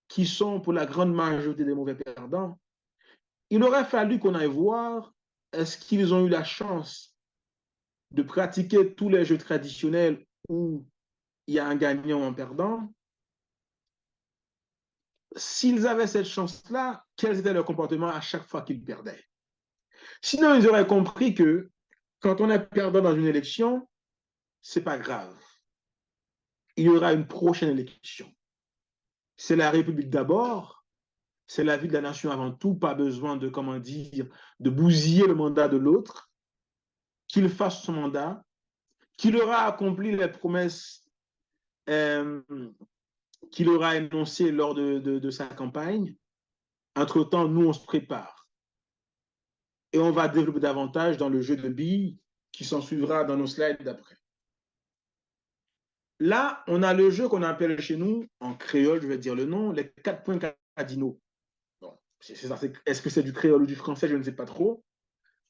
qui sont pour la grande majorité des mauvais perdants, il aurait fallu qu'on aille voir est-ce qu'ils ont eu la chance de pratiquer tous les jeux traditionnels où il y a un gagnant ou un perdant. S'ils avaient cette chance-là, quels étaient leurs comportements à chaque fois qu'ils perdaient? Sinon, ils auraient compris que quand on est perdant dans une élection, c'est pas grave. Il y aura une prochaine élection. C'est la République d'abord, c'est la vie de la nation avant tout, pas besoin de, comment dire, de bousiller le mandat de l'autre, qu'il fasse son mandat, qu'il aura accompli les promesses qu'il aura énoncées lors de sa campagne. Entre-temps, nous, on se prépare. Et on va développer davantage dans le jeu de billes qui s'en suivra dans nos slides d'après. Là, on a le jeu qu'on appelle chez nous, en créole, je vais dire le nom, les 4 points cardinaux. Bon, est-ce que c'est du créole ou du français? Je ne sais pas trop.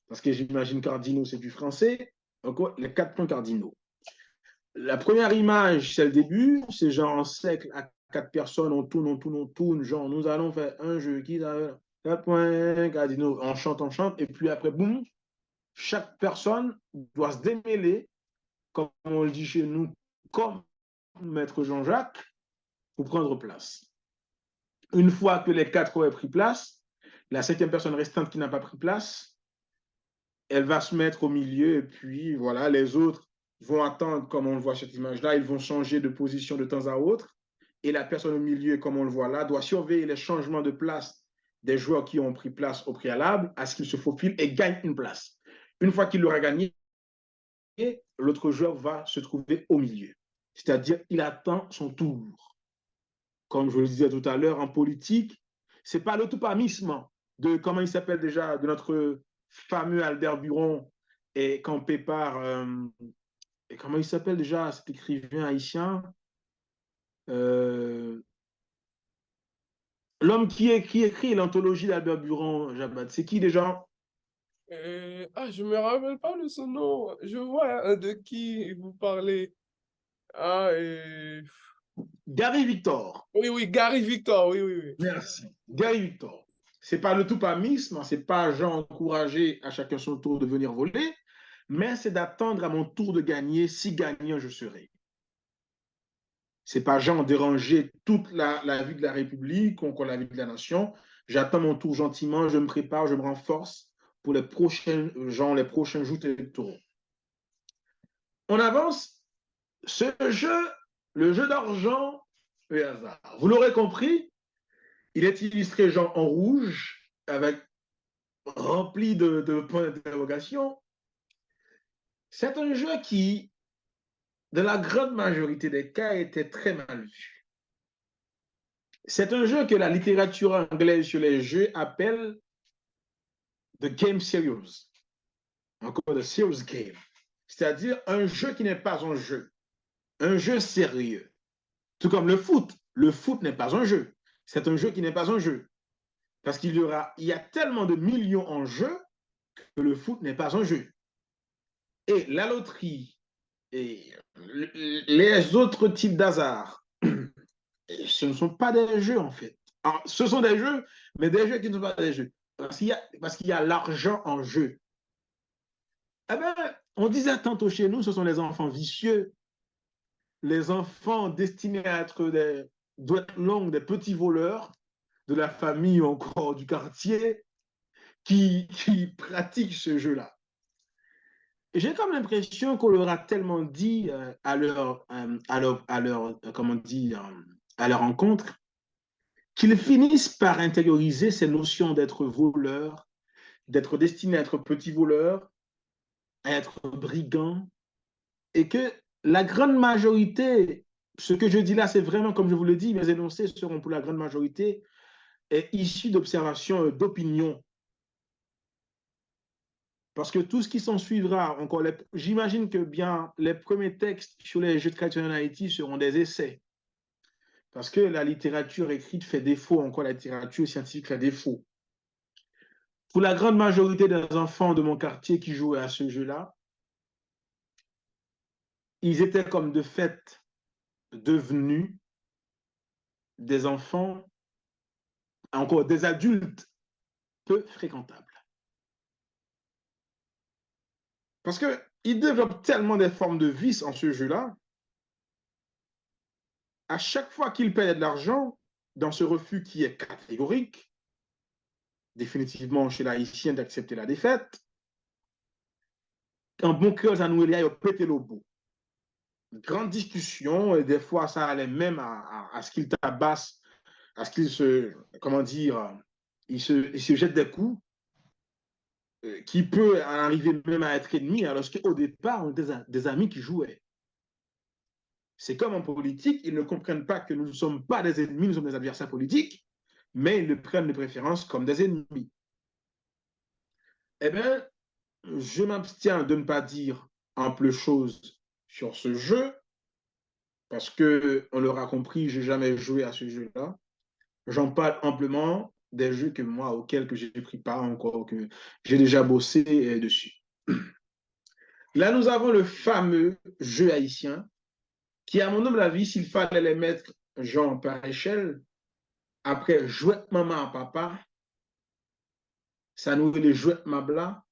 Parce que j'imagine cardinaux, c'est du français. Donc, les 4 points cardinaux. La première image, c'est le début. C'est genre en cercle à 4 personnes, on tourne, on tourne, on tourne. Genre, nous allons faire un jeu qui a 4 points cardinaux. On chante. Et puis après, boum, chaque personne doit se démêler, comme on le dit chez nous, comme Maître Jean-Jacques, pour prendre place. Une fois que les 4 auraient pris place, la 5e personne restante qui n'a pas pris place, elle va se mettre au milieu et puis voilà, les autres vont attendre, comme on le voit cette image-là, ils vont changer de position de temps à autre et la personne au milieu, comme on le voit là, doit surveiller les changements de place des joueurs qui ont pris place au préalable à ce qu'ils se faufilent et gagnent une place. Une fois qu'il l'aura gagné, l'autre joueur va se trouver au milieu. C'est-à-dire, il attend son tour. Comme je le disais tout à l'heure, en politique, ce n'est pas l'autopamisme de, comment il s'appelle déjà, de notre fameux Albert Buron et campé par comment il s'appelle déjà, cet écrivain haïtien? Euh, L'homme qui écrit l'anthologie d'Albert Buron-Jabat, c'est qui déjà? Je me rappelle pas de son nom. Je vois de qui vous parlez. Ah, Gary Victor. oui, oui, Gary Victor, oui, oui, oui. Merci. Gary Victor. C'est pas le toupamisme, c'est pas genre encourager à chacun son tour de venir voler, mais c'est d'attendre à mon tour de gagner, si gagnant je serai. C'est pas genre déranger toute la vie de la République ou encore la vie de la nation. J'attends mon tour gentiment, je me prépare, je me renforce pour les prochains, genre les prochains jours électoraux. On avance. Ce jeu, le jeu d'argent, le hasard. Vous l'aurez compris, il est illustré genre en rouge, avec rempli de points d'interrogation. C'est un jeu qui, dans la grande majorité des cas, était très mal vu. C'est un jeu que la littérature anglaise sur les jeux appelle the game serious, encore the serious game, c'est-à-dire un jeu qui n'est pas un jeu sérieux. Tout comme le foot. Le foot n'est pas un jeu. C'est un jeu qui n'est pas un jeu. Parce il y a tellement de millions en jeu que le foot n'est pas un jeu. Et la loterie et les autres types d'hasard, ce ne sont pas des jeux en fait. Alors, ce sont des jeux, mais des jeux qui ne sont pas des jeux. Parce qu'il y a l'argent en jeu. Eh ben, on disait tantôt chez nous, ce sont les enfants vicieux, les enfants destinés à être des douettes longues, des petits voleurs de la famille ou encore du quartier qui pratiquent ce jeu-là. J'ai comme l'impression qu'on leur a tellement dit comment on dit, à leur rencontre, qu'ils finissent par intérioriser ces notions d'être voleur, d'être destiné à être petit voleur, à être brigand, et que la grande majorité, ce que je dis là, c'est vraiment, comme je vous le dis, mes énoncés seront pour la grande majorité issus d'observations, d'opinions. Parce que tout ce qui s'en suivra, encore, j'imagine que bien les premiers textes sur les jeux traditionnels en Haïti seront des essais. Parce que la littérature écrite fait défaut, encore la littérature scientifique fait défaut. Pour la grande majorité des enfants de mon quartier qui jouaient à ce jeu-là, ils étaient comme de fait devenus des enfants, encore des adultes peu fréquentables. Parce qu'ils développent tellement des formes de vices en ce jeu-là, à chaque fois qu'ils paient de l'argent, dans ce refus qui est catégorique, définitivement chez l'haïtien d'accepter la défaite, en bon cœur, ça nous il a pété le bout. Grande discussion, et des fois ça allait même à ce qu'ils tabassent, à ce qu'ils se, comment dire, ils se jettent des coups, qui peut arriver même à être ennemi, alors qu'au départ, on était des amis qui jouaient. C'est comme en politique, ils ne comprennent pas que nous ne sommes pas des ennemis, nous sommes des adversaires politiques, mais ils le prennent de préférence comme des ennemis. Eh bien, je m'abstiens de ne pas dire ample chose sur ce jeu, parce qu'on l'aura compris, je n'ai jamais joué à ce jeu-là. J'en parle amplement des jeux que moi, auxquels que j'ai pris part encore, que j'ai déjà bossé dessus. Là, nous avons le fameux jeu haïtien, qui, à mon humble avis, s'il fallait les mettre genre par échelle, après jouet maman à papa, ça nous fait les jouets mabla,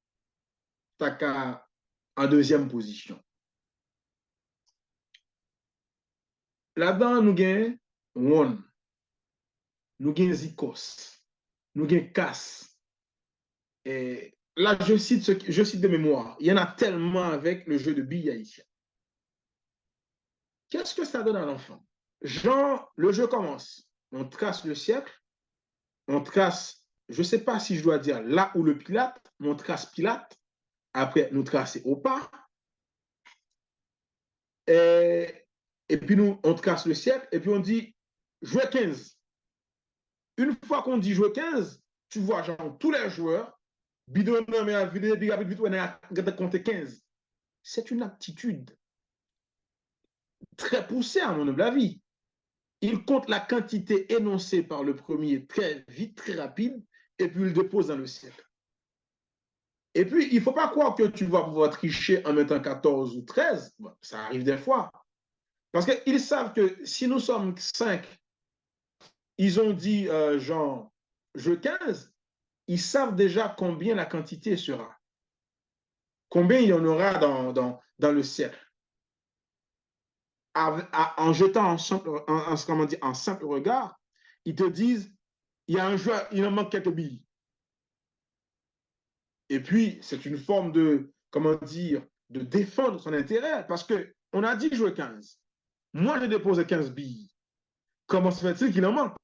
taka en deuxième position. Là-dedans, nous avons Won, nous avons Zikos, nous avons Cass. Et là, je cite de mémoire. Il y en a tellement avec le jeu de billes haïtien. Qu'est-ce que ça donne à l'enfant? Genre, le jeu commence. On trace le siècle, on trace, je ne sais pas si je dois dire là où le Pilate, mais on trace Pilate. Après, nous tracer au pas. Et puis, on trace le siècle, et puis on dit jouer 15. Une fois qu'on dit jouer 15, tu vois, genre, tous les joueurs, bidon, mais à vider, compter 15. C'est une aptitude. très poussé, à mon humble avis. Il compte la quantité énoncée par le premier très vite, très rapide, et puis il le dépose dans le cercle. Et puis, il ne faut pas croire que tu vas pouvoir tricher en mettant 14 ou 13. Bon, ça arrive des fois. Parce qu'ils savent que si nous sommes 5, ils ont dit genre jeu 15, ils savent déjà combien la quantité sera. Combien il y en aura dans le cercle. En jetant en simple regard, ils te disent, il y a un jeu, il en manque quelques billes. Et puis, c'est une forme de, comment dire, de défendre son intérêt, parce qu'on a dit jouer 15. Moi, je dépose 15 billes. Comment se fait-il qu'il en manque?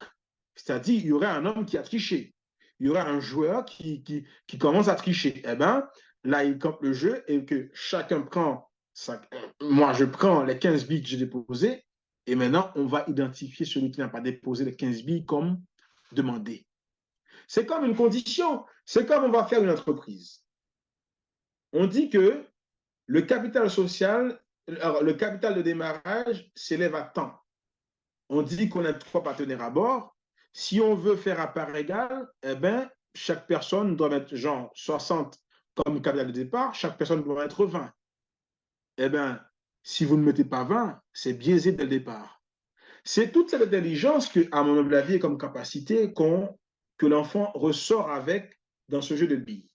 C'est-à-dire, il y aurait un homme qui a triché. Il y aura un joueur qui commence à tricher. Eh bien, là, il campe le jeu et que chacun prend, moi, je prends les 15 billes que j'ai déposées et maintenant, on va identifier celui qui n'a pas déposé les 15 billes comme demandé. C'est comme une condition. C'est comme on va faire une entreprise. On dit que le capital social, alors, le capital de démarrage s'élève à tant. On dit qu'on a 3 partenaires à bord. Si on veut faire à part égale, eh ben, chaque personne doit mettre genre 60 comme capital de départ, chaque personne doit mettre 20. Eh bien, si vous ne mettez pas 20, c'est biaisé dès le départ. C'est toute cette intelligence que, à mon humble avis, comme capacité que l'enfant ressort avec dans ce jeu de billes.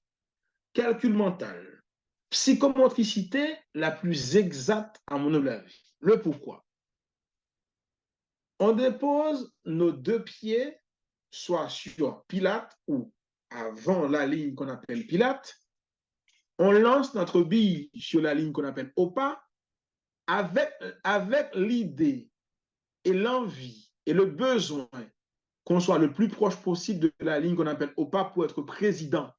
Calcul mental. Psychomotricité la plus exacte à mon humble avis. Le pourquoi. On dépose nos 2 pieds soit sur Pilate ou avant la ligne qu'on appelle Pilate. On lance notre bille sur la ligne qu'on appelle Opa avec l'idée et l'envie et le besoin qu'on soit le plus proche possible de la ligne qu'on appelle Opa pour être président.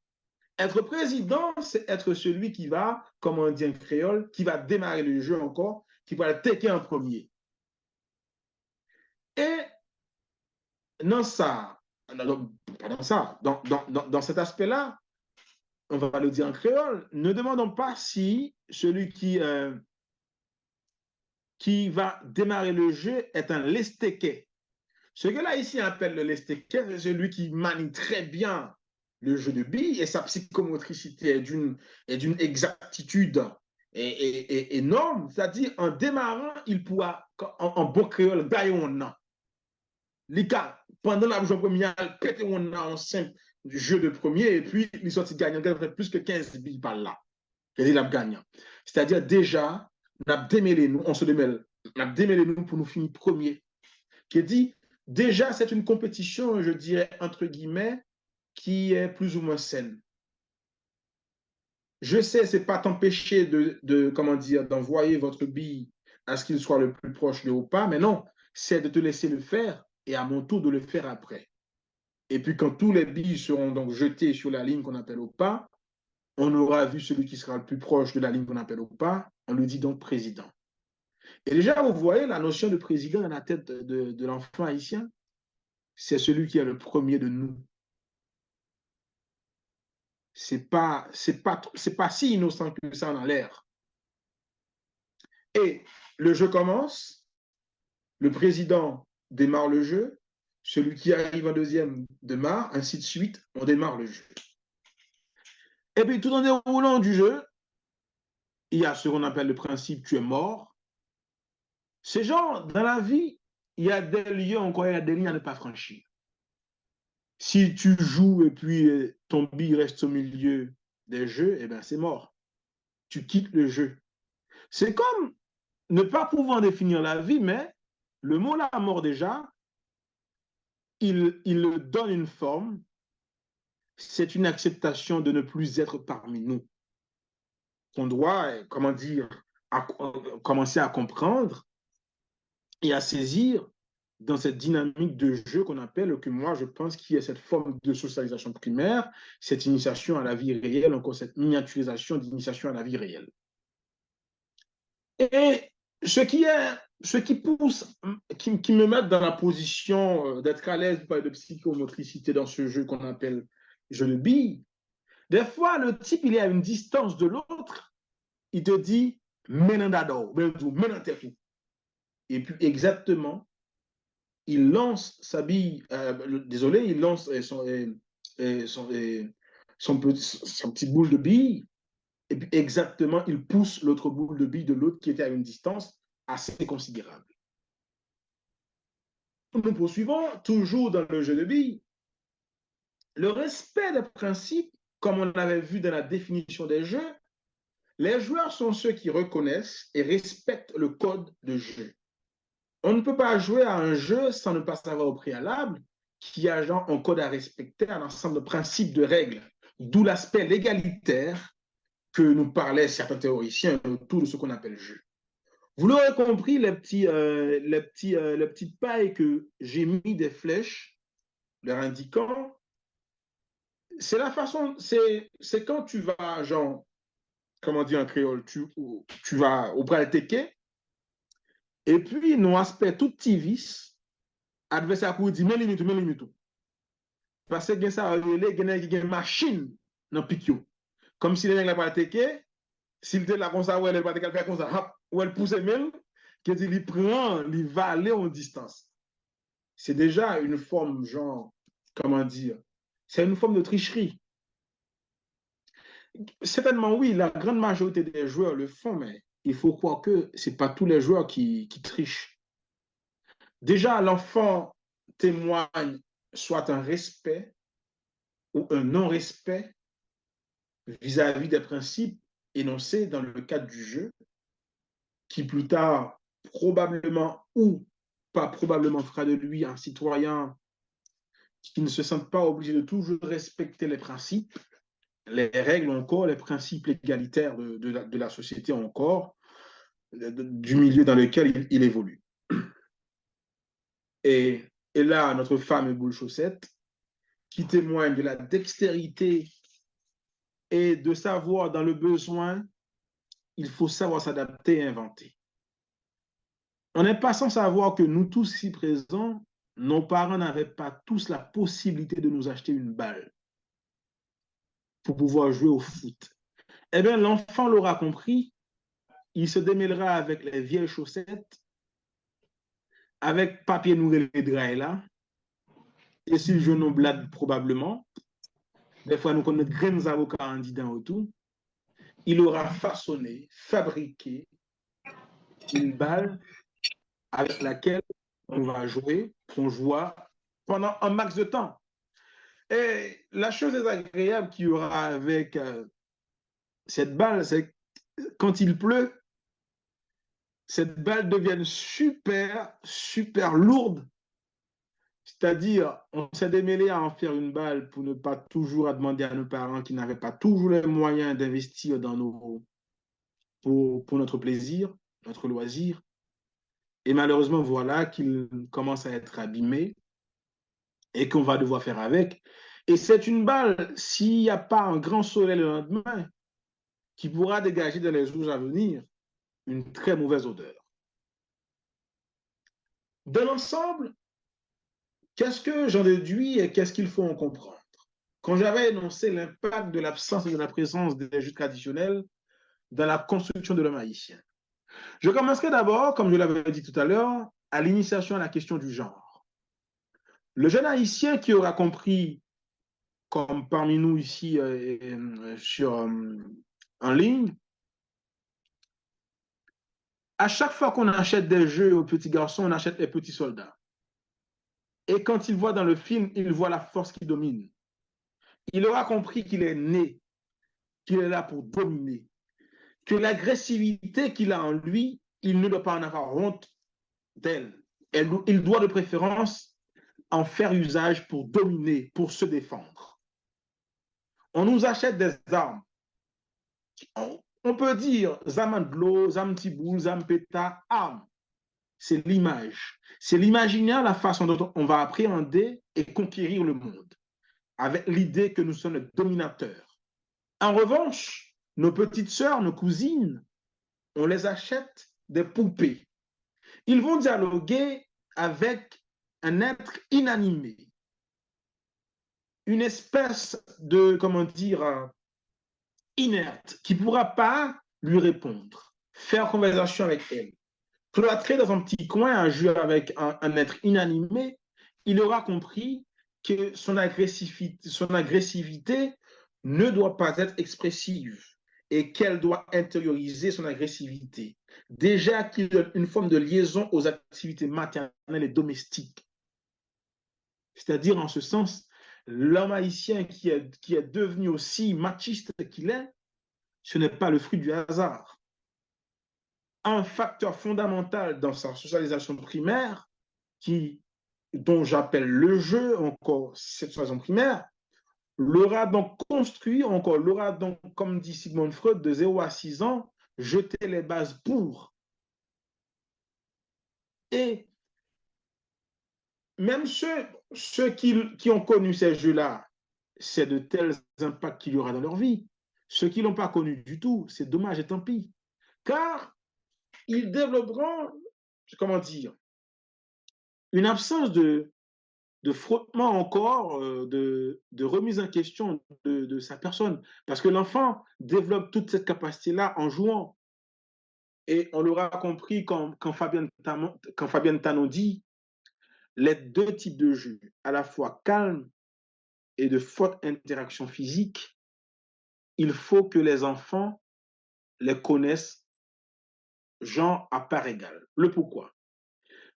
Être président, c'est être celui qui va, comme on dit en créole, qui va démarrer le jeu encore, qui va le taker en premier. Et dans ça, dans cet aspect-là, on va le dire en créole, ne demandons pas si celui qui va démarrer le jeu est un lestéquet. Ce que là ici appelle le lestéquet, c'est celui qui manie très bien le jeu de billes et sa psychomotricité est d'une exactitude énorme. C'est-à-dire, en démarrant, il pourra, en beau créole, gagner un an. Les gars, pendant la journée première, pété on a en simple jeu de premier et puis il sorti gagnant, il fait plus que 15 billes par là. Il a gagnant. C'est-à-dire déjà, on a démêlé nous, on se démêle, on a démêlé nous pour nous finir premier. Qui dit, déjà c'est une compétition, je dirais, entre guillemets, qui est plus ou moins saine. Je sais, c'est pas t'empêcher comment dire, d'envoyer votre bille à ce qu'il soit le plus proche de ou pas, mais non, c'est de te laisser le faire et à mon tour de le faire après. Et puis quand tous les billes seront donc jetés sur la ligne qu'on appelle au pas, on aura vu celui qui sera le plus proche de la ligne qu'on appelle au pas, on lui dit donc président. Et déjà, vous voyez la notion de président dans la tête de l'enfant haïtien, c'est celui qui est le premier de nous. C'est pas si innocent que ça en l'air. Et le jeu commence, le président démarre le jeu, celui qui arrive en deuxième démarre, ainsi de suite, on démarre le jeu. Et puis tout en déroulant du jeu, il y a ce qu'on appelle le principe tu es mort. C'est genre, dans la vie, il y a des lieux encore, il y a des lignes à ne pas franchir. Si tu joues et puis ton bille reste au milieu des jeux, eh bien c'est mort. Tu quittes le jeu. C'est comme ne pas pouvoir définir la vie, mais le mot la mort déjà, il donne une forme. C'est une acceptation de ne plus être parmi nous. On doit, comment dire, commencer à comprendre et à saisir dans cette dynamique de jeu qu'on appelle, que moi je pense qu'il y a cette forme de socialisation primaire, cette initiation à la vie réelle, encore cette miniaturisation d'initiation à la vie réelle. Et ce qui pousse, qui me met dans la position d'être à l'aise par de psychomotricité dans ce jeu qu'on appelle jeu de billes, des fois le type il est à une distance de l'autre, il te dit menandado, menantetu. Et puis exactement, il lance sa bille, désolé, il lance son petit boule de bille, et puis exactement, il pousse l'autre boule de bille de l'autre qui était à une distance assez considérable. Nous poursuivons toujours dans le jeu de billes. Le respect des principes, comme on l'avait vu dans la définition des jeux, les joueurs sont ceux qui reconnaissent et respectent le code de jeu. On ne peut pas jouer à un jeu sans ne pas savoir au préalable qu'il y a genre un code à respecter, un ensemble de principes, de règles, d'où l'aspect légalitaire que nous parlaient certains théoriciens autour de ce qu'on appelle jeu. Vous l'aurez compris, les petites pailles que j'ai mis des flèches, leur indiquant, c'est la façon, c'est quand tu vas, genre, comment dire en créole, tu vas au bras teke, et puis, nous aspect tout petit vis, adversaire pour dire, mais limite. Parce que ça, il y a une machine dans le piquio. Comme si les gens n'ont pas teke, s'il était là comme ça, ou elle va faire comme ça, ou elle pousse même, qu'il prend, il va aller en distance. C'est déjà une forme, genre, comment dire, c'est une forme de tricherie. Certainement, oui, la grande majorité des joueurs le font, mais il faut croire que ce n'est pas tous les joueurs qui trichent. Déjà, l'enfant témoigne soit un respect ou un non-respect vis-à-vis des principes énoncés dans le cadre du jeu, qui plus tard, probablement ou pas probablement, fera de lui un citoyen qui ne se sent pas obligé de toujours respecter les principes, les règles encore, les principes égalitaires de la société encore, du milieu dans lequel il évolue. Et là, notre femme boule chaussette, qui témoigne de la dextérité et de savoir dans le besoin, il faut savoir s'adapter et inventer. On n'est pas sans savoir que nous tous ici présents, nos parents n'avaient pas tous la possibilité de nous acheter une balle pour pouvoir jouer au foot. Eh bien, l'enfant l'aura compris, il se démêlera avec les vieilles chaussettes, avec papier nourri et draps là, et si le genou blade probablement, des fois nous connaissons grands avocats en disant autour, il aura façonné, fabriqué une balle avec laquelle on va jouer, qu'on joue pendant un max de temps. Et la chose désagréable qu'il y aura avec cette balle, c'est quand il pleut, cette balle devient super lourde. C'est-à-dire, on s'est démêlé à en faire une balle pour ne pas toujours à demander à nos parents qui n'avaient pas toujours les moyens d'investir pour notre plaisir, notre loisir. Et malheureusement, voilà qu'il commence à être abîmé et qu'on va devoir faire avec. Et c'est une balle, s'il n'y a pas un grand soleil le lendemain, qui pourra dégager dans les jours à venir une très mauvaise odeur. Dans l'ensemble, qu'est-ce que j'en déduis et qu'est-ce qu'il faut en comprendre? Quand j'avais énoncé l'impact de l'absence et de la présence des jeux traditionnels dans la construction de l'homme haïtien, je commencerai d'abord, comme je l'avais dit tout à l'heure, à l'initiation à la question du genre. Le jeune haïtien qui aura compris, comme parmi nous ici en ligne, à chaque fois qu'on achète des jeux aux petits garçons, on achète les petits soldats. Et quand il voit dans le film, il voit la force qui domine. Il aura compris qu'il est né, qu'il est là pour dominer, que l'agressivité qu'il a en lui, il ne doit pas en avoir honte d'elle. Il doit de préférence en faire usage pour dominer, pour se défendre. On nous achète des armes. On peut dire zam de l'eau, zam tiboul, zam péta, armes. C'est l'image. C'est l'imaginaire, la façon dont on va appréhender et conquérir le monde, avec l'idée que nous sommes les dominateurs. En revanche, nos petites sœurs, nos cousines, on les achète des poupées. Ils vont dialoguer avec un être inanimé, une espèce de, comment dire, inerte, qui ne pourra pas lui répondre, faire conversation avec elle. cloîtré dans un petit coin à jouer avec un être inanimé, il aura compris que son agressivité ne doit pas être expressive et qu'elle doit intérioriser son agressivité. Déjà qu'il y a une forme de liaison aux activités maternelles et domestiques. C'est-à-dire, en ce sens, l'homme haïtien qui est devenu aussi machiste qu'il est, ce n'est pas le fruit du hasard. Un facteur fondamental dans sa socialisation primaire, dont j'appelle le jeu, encore cette socialisation primaire, l'aura donc construit, encore l'aura donc, comme dit Sigmund Freud, de 0 à 6 ans, jeté les bases pour. Et même ceux qui ont connu ces jeux-là, c'est de tels impacts qu'il y aura dans leur vie. Ceux qui ne l'ont pas connu du tout, c'est dommage et tant pis. Car ils développeront, comment dire, une absence de frottement encore, de remise en question de sa personne. Parce que l'enfant développe toute cette capacité-là en jouant. Et on l'aura compris quand Fabienne Tanon dit les deux types de jeux, à la fois calme et de forte interaction physique, il faut que les enfants les connaissent, genre à part égale. Le pourquoi?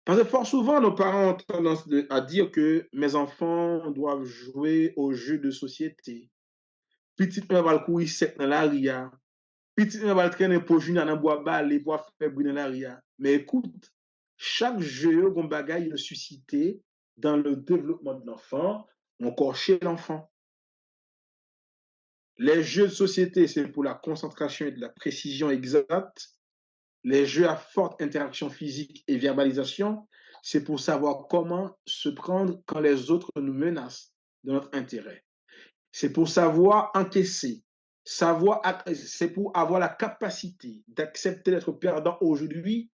Parce que fort souvent, nos parents ont tendance à dire que mes enfants doivent jouer aux jeux de société. Petite mère va le courir sec dans la ria. Petite mère va le traîner pour jouer dans le bois bas, les bois faire bruit dans la ria. Mais écoute, chaque jeu, on bagaille le suscité dans le développement de l'enfant, encore chez l'enfant. Les jeux de société, c'est pour la concentration et de la précision exacte. Les jeux à forte interaction physique et verbalisation, c'est pour savoir comment se prendre quand les autres nous menacent de notre intérêt. C'est pour savoir encaisser, c'est pour avoir la capacité d'accepter d'être perdant aujourd'hui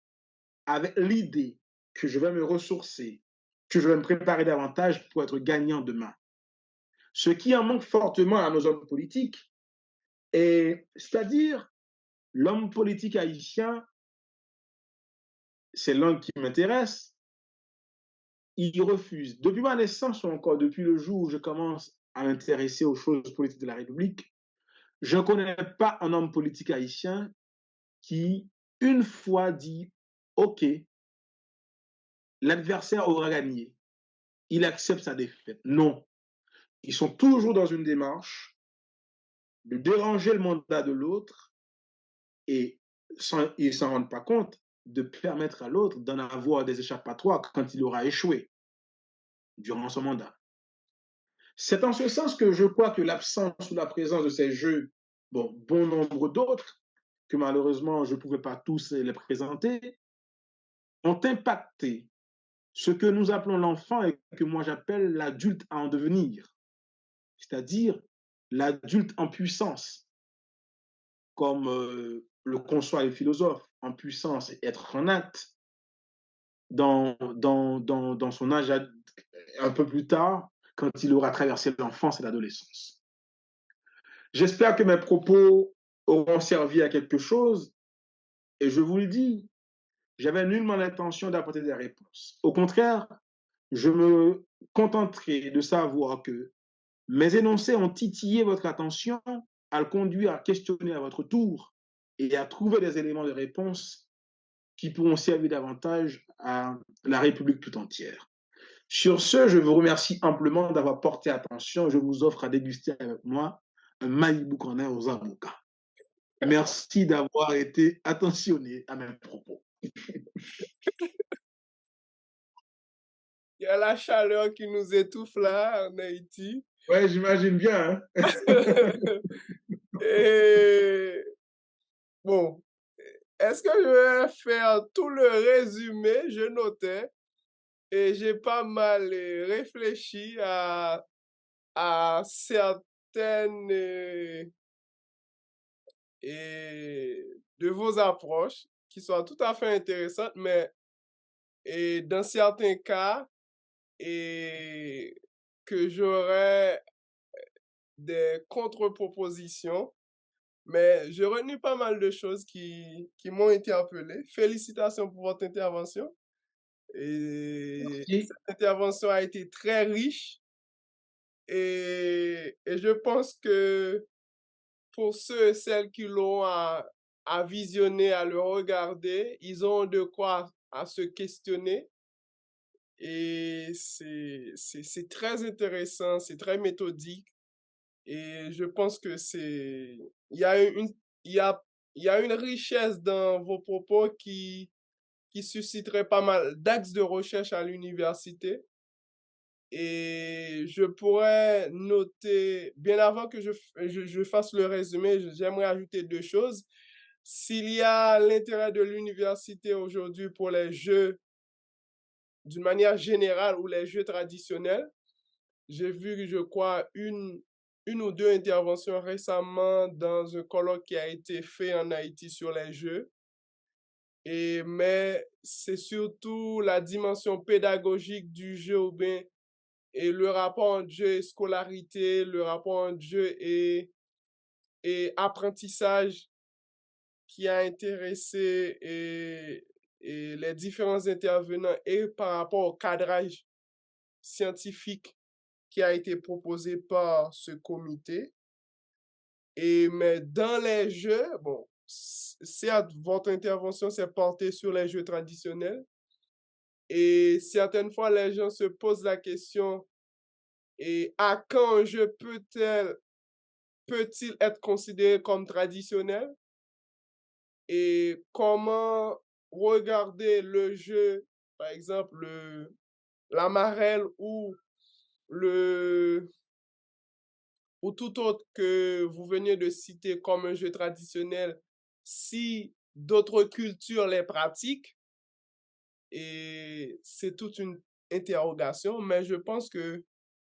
avec l'idée que je vais me ressourcer, que je vais me préparer davantage pour être gagnant demain. Ce qui en manque fortement à nos hommes politiques, c'est-à-dire l'homme politique haïtien, c'est l'un qui m'intéresse, il refuse. Depuis ma naissance ou encore depuis le jour où je commence à m'intéresser aux choses politiques de la République, je ne connais pas un homme politique haïtien qui, une fois dit, OK, l'adversaire aura gagné, il accepte sa défaite. Non. Ils sont toujours dans une démarche de déranger le mandat de l'autre et ils ne s'en rendent pas compte de permettre à l'autre d'en avoir des échappatoires quand il aura échoué durant son mandat. C'est en ce sens que je crois que l'absence ou la présence de ces jeux, bon nombre d'autres, que malheureusement je ne pouvais pas tous les présenter, ont impacté ce que nous appelons l'enfant et que moi j'appelle l'adulte à en devenir, c'est-à-dire l'adulte en puissance, comme le conçoit les philosophes, en puissance et être en acte dans son âge un peu plus tard, quand il aura traversé l'enfance et l'adolescence. J'espère que mes propos auront servi à quelque chose et je vous le dis, j'avais nullement l'intention d'apporter des réponses. Au contraire, je me contenterai de savoir que mes énoncés ont titillé votre attention à le conduire à questionner à votre tour et à trouver des éléments de réponse qui pourront servir davantage à la République tout entière. Sur ce, je vous remercie amplement d'avoir porté attention. Je vous offre à déguster avec moi un Malibu Corner aux avocats. Merci d'avoir été attentionné à mes propos. Il y a la chaleur qui nous étouffe là en Haïti. Ouais, j'imagine bien. Hein? Et bon, est-ce que je vais faire tout le résumé? Je notais et j'ai pas mal réfléchi à certaines de vos approches qui sont tout à fait intéressantes, mais dans certains cas, que j'aurais des contre-propositions Mais j'ai retenu pas mal de choses qui m'ont interpellé. Félicitations pour votre intervention. Et Merci. cette intervention a été très riche. Et je pense que pour ceux et celles qui l'ont à visionner, à le regarder, ils ont de quoi à se questionner. Et c'est très intéressant, c'est très méthodique. Et je pense que il y a une, il y a, il y a une richesse dans vos propos qui susciterait pas mal d'axes de recherche à l'université. Et je pourrais noter, bien avant que je fasse le résumé, j'aimerais ajouter deux choses. S'il y a l'intérêt de l'université aujourd'hui pour les jeux d'une manière générale ou les jeux traditionnels, j'ai vu, je crois, une ou deux interventions récemment dans un colloque qui a été fait en Haïti sur les jeux. Mais c'est surtout la dimension pédagogique du jeu ou bien et le rapport entre jeu et scolarité, le rapport entre jeu et apprentissage qui a intéressé et les différents intervenants et par rapport au cadrage scientifique qui a été proposé par ce comité. Mais dans les jeux, bon, certes, votre intervention s'est portée sur les jeux traditionnels et certaines fois, les gens se posent la question, et à quand un jeu peut-il être considéré comme traditionnel? Et comment regarder le jeu, par exemple, la marelle le, ou tout autre que vous veniez de citer comme un jeu traditionnel, si d'autres cultures les pratiquent, et c'est toute une interrogation, mais je pense que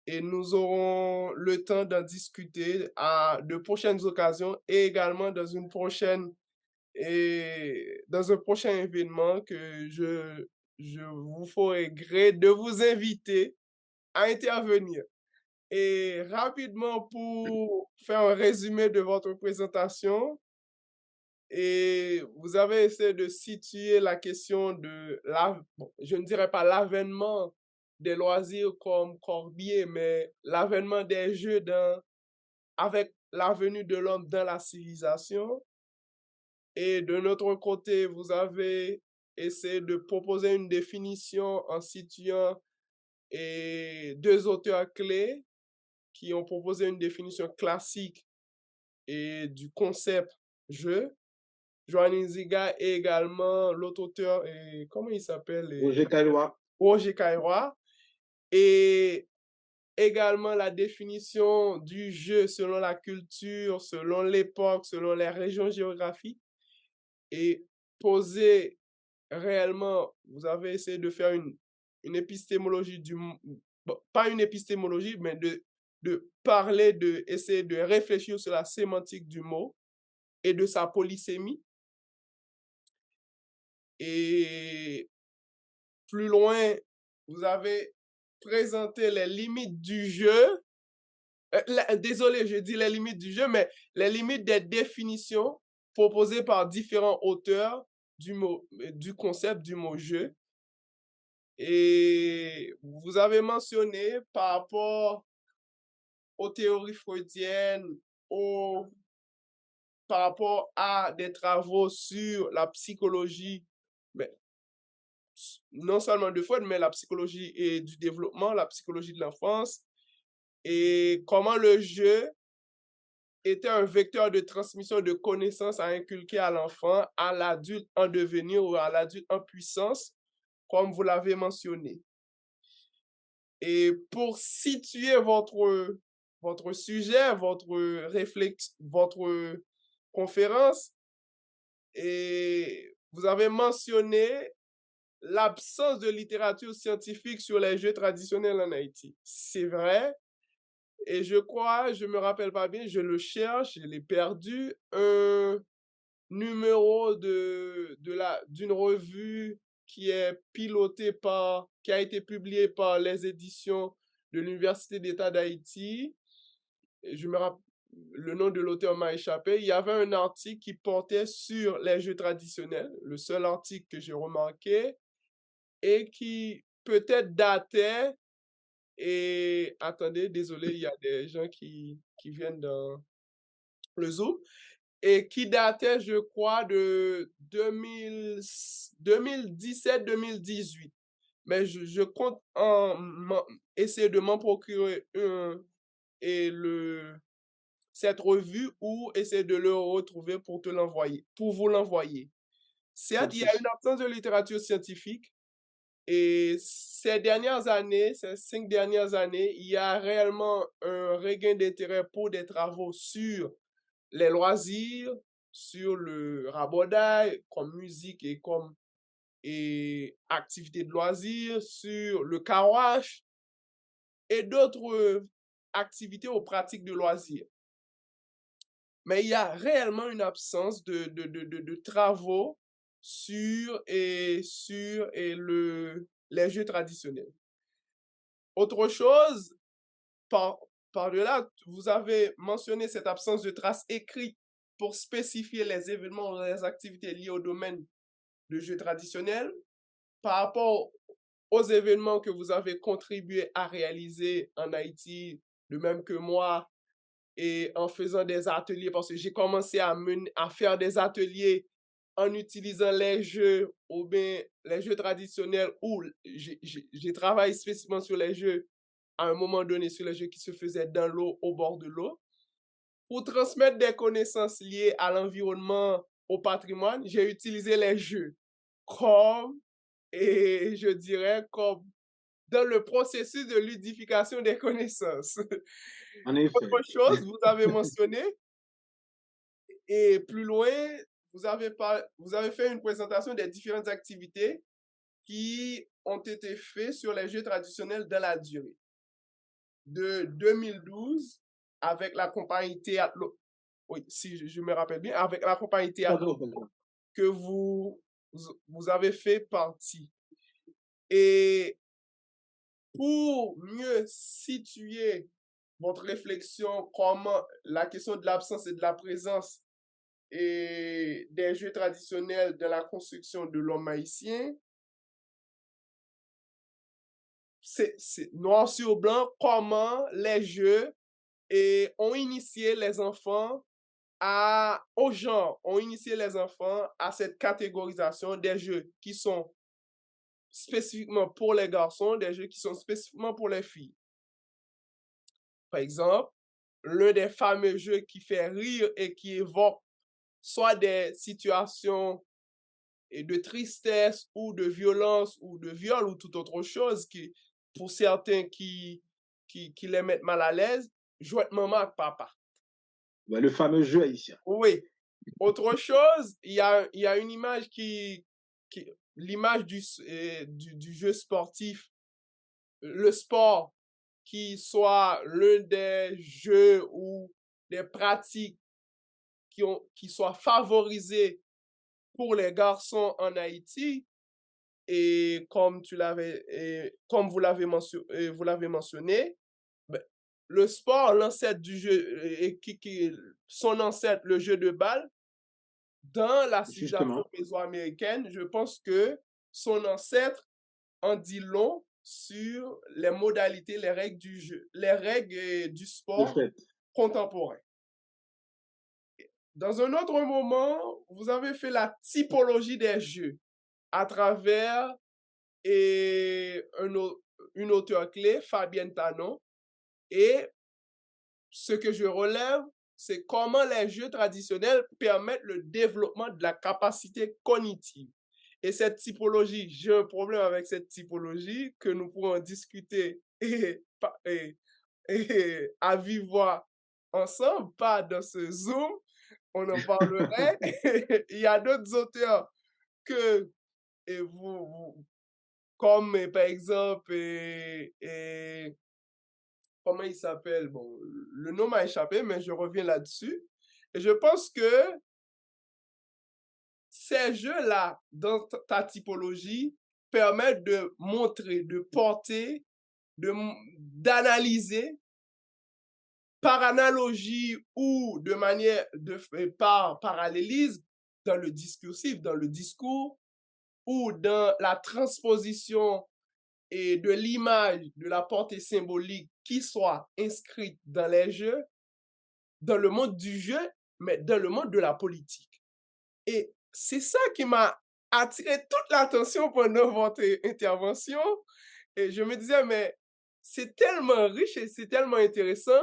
et nous aurons le temps d'en discuter à de prochaines occasions et également dans un prochain événement que je vous ferai gré de vous inviter à intervenir. Et rapidement, pour faire un résumé de votre présentation, et vous avez essayé de situer la question bon, je ne dirais pas l'avènement des loisirs comme Corbier, mais l'avènement des jeux avec la venue de l'homme dans la civilisation. Et de notre côté, vous avez essayé de proposer une définition en situant deux auteurs clés qui ont proposé une définition classique et du concept jeu. Joanny Nziga et également l'autre auteur, comment il s'appelle? Roger Caillois. Roger Caillois. Et également la définition du jeu selon la culture, selon l'époque, selon les régions géographiques. Et poser réellement, vous avez essayé de faire une épistémologie bon, pas une épistémologie, mais de parler, essayer de réfléchir sur la sémantique du mot et de sa polysémie. Et plus loin, vous avez présenté les limites du jeu. Désolé, je dis les limites du jeu, mais les limites des définitions proposées par différents auteurs du concept du mot jeu. Et vous avez mentionné par rapport aux théories freudiennes, par rapport à des travaux sur la psychologie, mais non seulement de Freud, mais la psychologie et du développement, la psychologie de l'enfance, et comment le jeu était un vecteur de transmission de connaissances à inculquer à l'enfant, à l'adulte en devenir ou à l'adulte en puissance, comme vous l'avez mentionné. Et pour situer votre sujet, votre conférence, et vous avez mentionné l'absence de littérature scientifique sur les jeux traditionnels en Haïti. C'est vrai. Et je crois, je me rappelle pas bien, je le cherche, je l'ai perdu, un numéro d'une revue qui est qui a été publiée par les éditions de l'Université d'État d'Haïti. Et le nom de l'auteur m'a échappé, il y avait un article qui portait sur les jeux traditionnels, le seul article que j'ai remarqué, et qui peut-être datait, et attendez, désolé, il y a des gens qui viennent dans le Zoom, et qui datait, je crois, de 2017-2018. Mais je compte essayer de m'en procurer cette revue ou essayer de le retrouver pour vous l'envoyer. Pas Certes, de il y a une souci. absence de littérature scientifique et ces 5 dernières années, il y a réellement un regain d'intérêt pour des travaux sur les loisirs, sur le rabotage comme musique et comme activité de loisirs, sur le carwash et d'autres activités ou pratiques de loisirs. Mais il y a réellement une absence de travaux sur les jeux traditionnels. Autre chose, par-delà, vous avez mentionné cette absence de traces écrites pour spécifier les événements ou les activités liées au domaine de jeux traditionnels. Par rapport aux événements que vous avez contribué à réaliser en Haïti, de même que moi, et en faisant des ateliers, parce que j'ai commencé à faire des ateliers en utilisant les jeux ou bien les jeux traditionnels, ou j'ai travaillé spécifiquement sur les jeux à un moment donné, sur les jeux qui se faisaient dans l'eau, au bord de l'eau. Pour transmettre des connaissances liées à l'environnement, au patrimoine, j'ai utilisé les jeux comme, et je dirais, comme dans le processus de ludification des connaissances. En effet. Autre chose, vous avez mentionné, et plus loin, vous avez fait une présentation des différentes activités qui ont été faites sur les jeux traditionnels dans la durée. De 2012, avec la compagnie Théâtre, oui, si je me rappelle bien, avec la compagnie Pas Théâtre grave, pas grave. que vous avez fait partie. Et pour mieux situer votre réflexion, comment la question de l'absence et de la présence et des jeux traditionnels de la construction de l'homme haïtien, c'est noir sur blanc comment les jeux ont initié les enfants au genre, ont initié les enfants à cette catégorisation des jeux qui sont spécifiquement pour les garçons, des jeux qui sont spécifiquement pour les filles. Par exemple, l'un des fameux jeux qui fait rire et qui évoque soit des situations de tristesse ou de violence ou de viol ou toute autre chose qui, pour certains qui les mettent mal à l'aise, jouer maman avec papa. Ouais, le fameux jeu haïtien. Oui. Autre chose, il y a une image l'image du jeu sportif, le sport qui soit l'un des jeux ou des pratiques qui soient favorisées pour les garçons en Haïti. Et comme vous l'avez mentionné, ben, le sport, l'ancêtre du jeu, son ancêtre, le jeu de balle, dans la civilisation Justement. mésoaméricaine, je pense que son ancêtre en dit long sur les modalités, les règles du jeu, les règles du De sport fait. contemporain. Dans un autre moment, vous avez fait la typologie des jeux à travers une auteure clé, Fabienne Tanon. Et ce que je relève, c'est comment les jeux traditionnels permettent le développement de la capacité cognitive. Et cette typologie, j'ai un problème avec cette typologie que nous pourrons discuter à vive voix ensemble, pas dans ce Zoom, on en parlerait. Il y a d'autres auteurs que comme par exemple, comment il s'appelle? Bon, le nom m'a échappé, mais je reviens là-dessus. Et je pense que ces jeux-là, dans ta typologie, permettent de montrer, de porter, d'analyser par analogie ou de manière, par parallélisme, dans le discursif, dans le discours, ou dans la transposition et de l'image de la portée symbolique qui soit inscrite dans les jeux, dans le monde du jeu, mais dans le monde de la politique. Et c'est ça qui m'a attiré toute l'attention pendant votre intervention. Et je me disais, mais c'est tellement riche et c'est tellement intéressant.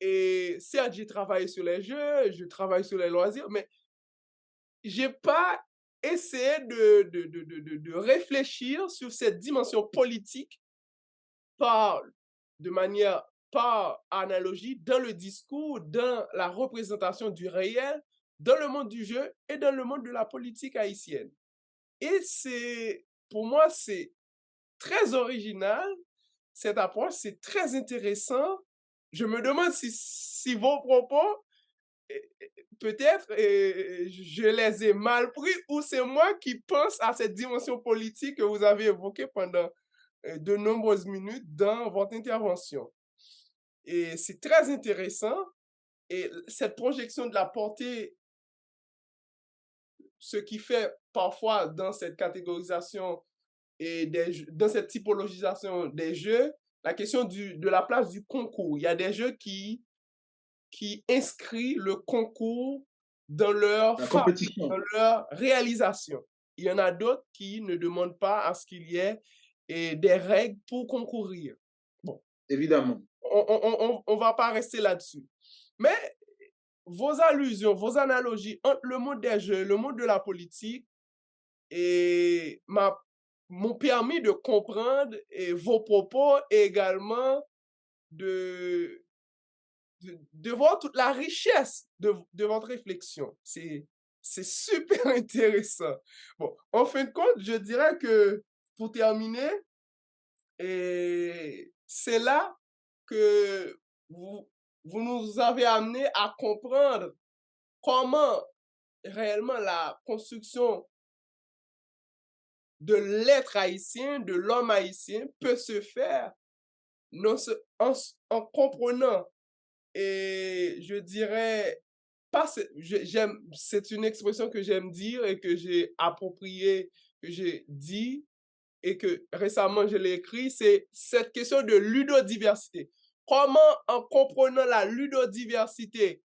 Et certes, j'ai travaillé sur les jeux, je travaille sur les loisirs, mais j'ai pas essayé de réfléchir sur cette dimension politique par, de manière, par analogie, dans le discours, dans la représentation du réel, dans le monde du jeu et dans le monde de la politique haïtienne. Et c'est, pour moi, c'est très original, cette approche, c'est très intéressant. Je me demande si vos propos, peut-être, je les ai mal pris ou c'est moi qui pense à cette dimension politique que vous avez évoquée pendant de nombreuses minutes dans votre intervention. Et c'est très intéressant. Et cette projection de la portée, ce qui fait parfois dans cette catégorisation et dans cette typologisation des jeux, la question de la place du concours. Il y a des jeux qui inscrivent le concours dans leur compétition, dans leur réalisation. Il y en a d'autres qui ne demandent pas à ce qu'il y ait des règles pour concourir. Bon, évidemment. on va pas rester là-dessus. Mais vos allusions, vos analogies entre le monde des jeux, le monde de la politique, et m'ont permis de comprendre vos propos et également de, de voir toute la richesse de votre réflexion. C'est super intéressant. Bon, en fin de compte, je dirais que pour terminer, c'est là que vous nous avez amené à comprendre comment réellement la construction de l'être haïtien, de l'homme haïtien peut se faire non, en comprenant, et je dirais, pas, c'est une expression que j'aime dire et que j'ai appropriée, que j'ai dit et que récemment je l'ai écrit, c'est cette question de ludodiversité. Comment, en comprenant la ludodiversité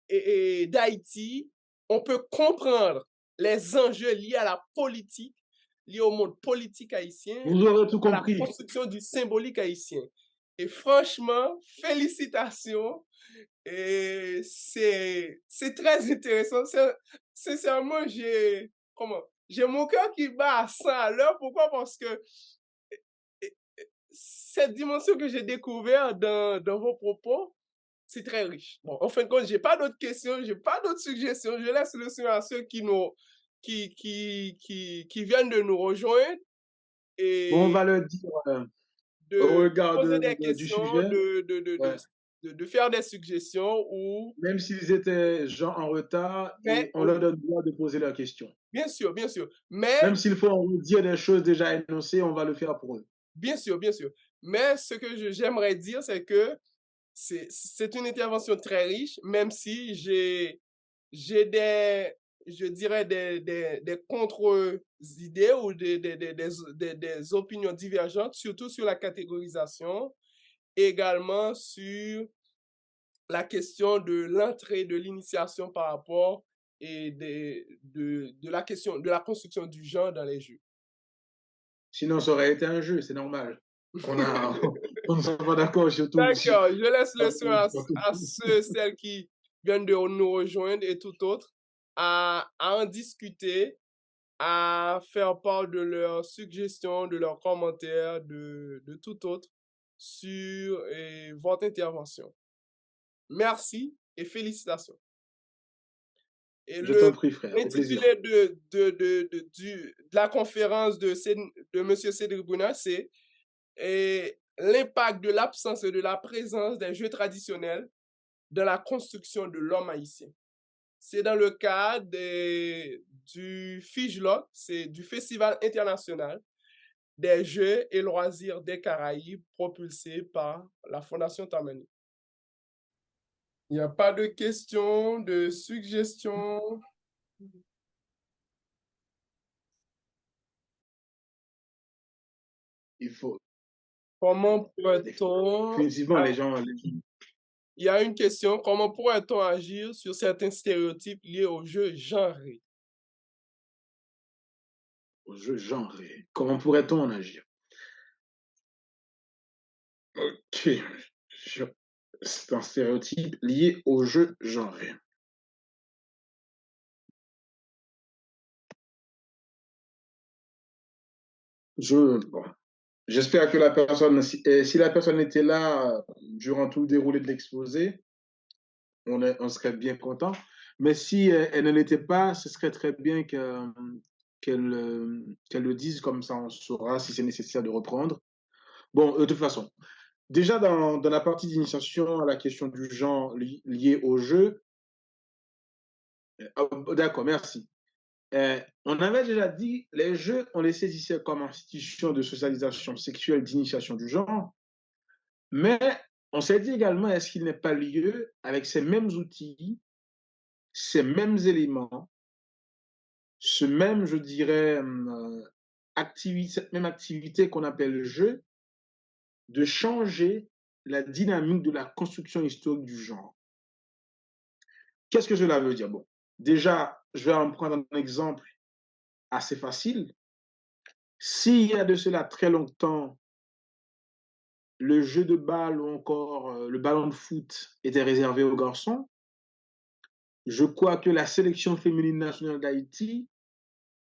d'Haïti, on peut comprendre les enjeux liés à la politique, liés au monde politique haïtien, Vous aurez tout à la compris. construction du symbolique haïtien. Et franchement, félicitations. Et c'est très intéressant. Sincèrement, j'ai mon cœur qui bat à 100 à l'heure. Pourquoi? Parce que cette dimension que j'ai découverte dans vos propos, c'est très riche. Bon, en fin de compte, j'ai pas d'autres questions, j'ai pas d'autres suggestions. Je laisse le soin à ceux qui viennent de nous rejoindre Bon, on et va le dire au de regard poser des du questions, sujet. Ouais. de faire des suggestions ou... Même s'ils étaient gens en retard, Mais, et on leur donne le droit de poser leurs questions. bien sûr, bien sûr. Mais, Même s'il faut dire des choses déjà énoncées, on va le faire pour eux. bien sûr, bien sûr. Mais ce que j'aimerais dire, c'est que c'est une intervention très riche, même si j'ai je dirais, des contre-idées ou des opinions divergentes, surtout sur la catégorisation, également sur la question de l'entrée, de l'initiation par rapport et de la question de la construction du genre dans les jeux. Sinon, ça aurait été un jeu, c'est normal. On ne sera pas d'accord sur tout. D'accord, je laisse le soin à ceux, celles qui viennent de nous rejoindre et tout autre à en discuter, à faire part de leurs suggestions, de leurs commentaires, de tout autre sur votre intervention. Merci et félicitations. Et Je t'en prie, frère. Au plaisir. l'intitulé de la conférence de M. Cédric Brunel, c'est l'impact de l'absence et de la présence des jeux traditionnels dans la construction de l'homme haïtien. C'est dans le cadre du FIJLOC, c'est du Festival international des Jeux et Loisirs des Caraïbes propulsé par la Fondation Tammany. Il n'y a pas de questions, de suggestions. Il faut, Comment il faut- pourrait-on... Définitivement, Il y a une question. Comment pourrait-on agir sur certains stéréotypes liés au jeu genré? au jeu genré, comment pourrait-on en agir? Ok, Je- c'est un stéréotype lié au jeu genré. Bon, j'espère que la personne, si la personne était là durant tout le déroulé de l'exposé, on serait bien content. Mais si elle ne l'était pas, ce serait très bien qu'elle le dise, comme ça on saura si c'est nécessaire de reprendre. Bon, de toute façon, déjà dans la partie d'initiation à la question du genre lié au jeu, d'accord, merci. On avait déjà dit, les jeux, on les saisissait comme institution de socialisation sexuelle d'initiation du genre, mais on s'est dit également, est-ce qu'il n'est pas lieu avec ces mêmes outils, ces mêmes éléments, ce même, je dirais, cette même activité qu'on appelle jeu, de changer la dynamique de la construction historique du genre. Qu'est-ce que cela veut dire? Bon, déjà, je vais en prendre un exemple assez facile. S'il y a de cela très longtemps, le jeu de balle ou encore le ballon de foot était réservé aux garçons, je crois que la sélection féminine nationale d'Haïti,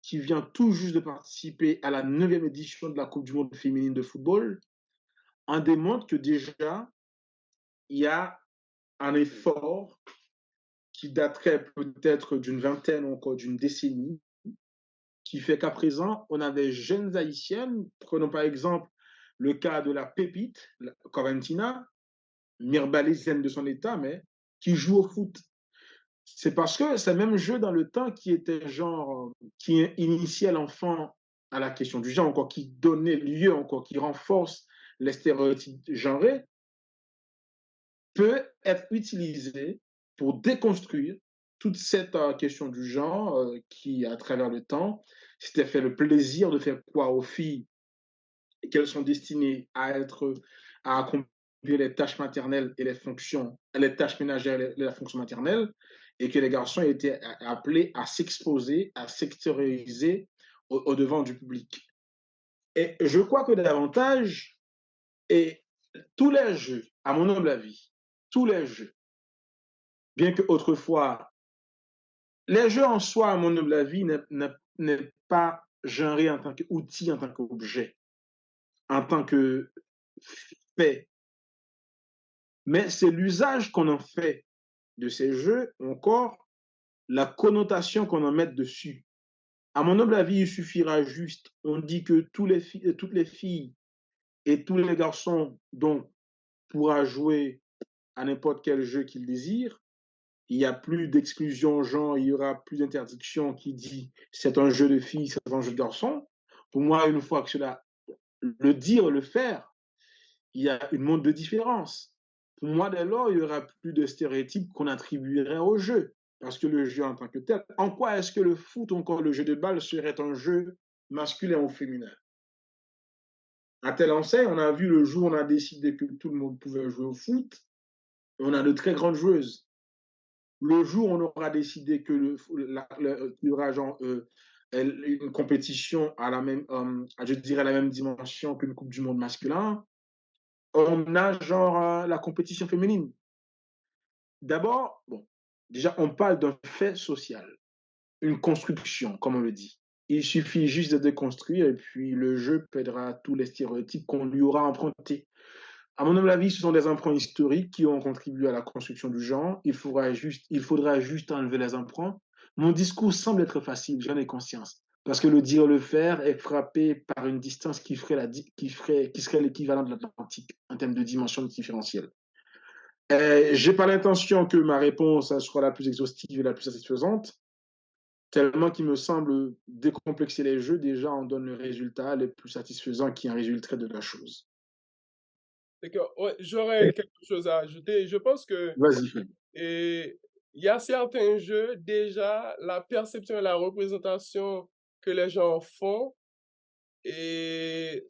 qui vient tout juste de participer à la 9e édition de la Coupe du monde féminine de football, en démontre que déjà, il y a un effort qui daterait peut-être d'une vingtaine ou encore d'une décennie, qui fait qu'à présent, on a des jeunes haïtiennes, prenons par exemple le cas de la pépite, Corentina, mirbalisienne de son état, mais qui joue au foot. C'est parce que c'est le même jeu dans le temps qui était genre, qui initiait l'enfant à la question du genre, encore qui donnait lieu, encore qui renforce les stéréotypes genrés, peut être utilisé pour déconstruire toute cette question du genre qui, à travers le temps, s'était fait le plaisir de faire croire aux filles qu'elles sont destinées à accomplir les tâches maternelles et les tâches ménagères et la fonction maternelle, et que les garçons étaient appelés à s'exposer, à sectoriser au devant du public. Et je crois que davantage, et tous les jeux, à mon humble avis, tous les jeux, bien que autrefois, les jeux en soi, à mon humble avis, n'est pas genré en tant qu'outil, en tant qu'objet, en tant que fait. Mais c'est l'usage qu'on en fait de ces jeux, encore la connotation qu'on en met dessus. À mon humble avis, il suffira juste, on dit que toutes les filles et tous les garçons donc, pourra jouer à n'importe quel jeu qu'il désire. Il n'y a plus d'exclusion genre, il y aura plus d'interdiction qui dit c'est un jeu de filles, c'est un jeu de garçons. Pour moi, une fois que cela, le dire, le faire, il y a une montre de différence. Pour moi, dès lors, il n'y aura plus de stéréotypes qu'on attribuerait au jeu. Parce que le jeu en tant que tel, en quoi est-ce que le foot, encore le jeu de balle, serait un jeu masculin ou féminin? À tel enseigne, on a vu le jour où on a décidé que tout le monde pouvait jouer au foot, on a de très grandes joueuses. Le jour où on aura décidé que il y aura genre, une compétition à la même, je dirais, à la même dimension qu'une Coupe du Monde masculin, on a genre la compétition féminine. D'abord, bon, déjà, on parle d'un fait social, une construction, comme on le dit. Il suffit juste de déconstruire et puis le jeu perdra tous les stéréotypes qu'on lui aura empruntés. À mon avis, ce sont des emprunts historiques qui ont contribué à la construction du genre. Il faudra juste enlever les emprunts. Mon discours semble être facile, j'en ai conscience. Parce que le dire, le faire est frappé par une distance qui serait l'équivalent de l'Atlantique en termes de dimension différentielle. Je n'ai pas l'intention que ma réponse soit la plus exhaustive et la plus satisfaisante, tellement qu'il me semble décomplexer les jeux, déjà on donne le résultat le plus satisfaisant qui en résulterait de la chose. D'accord. Ouais, j'aurais quelque chose à ajouter. Je pense que Vas-y, Fred. Et il y a certains jeux, déjà, la perception et la représentation que les gens font est,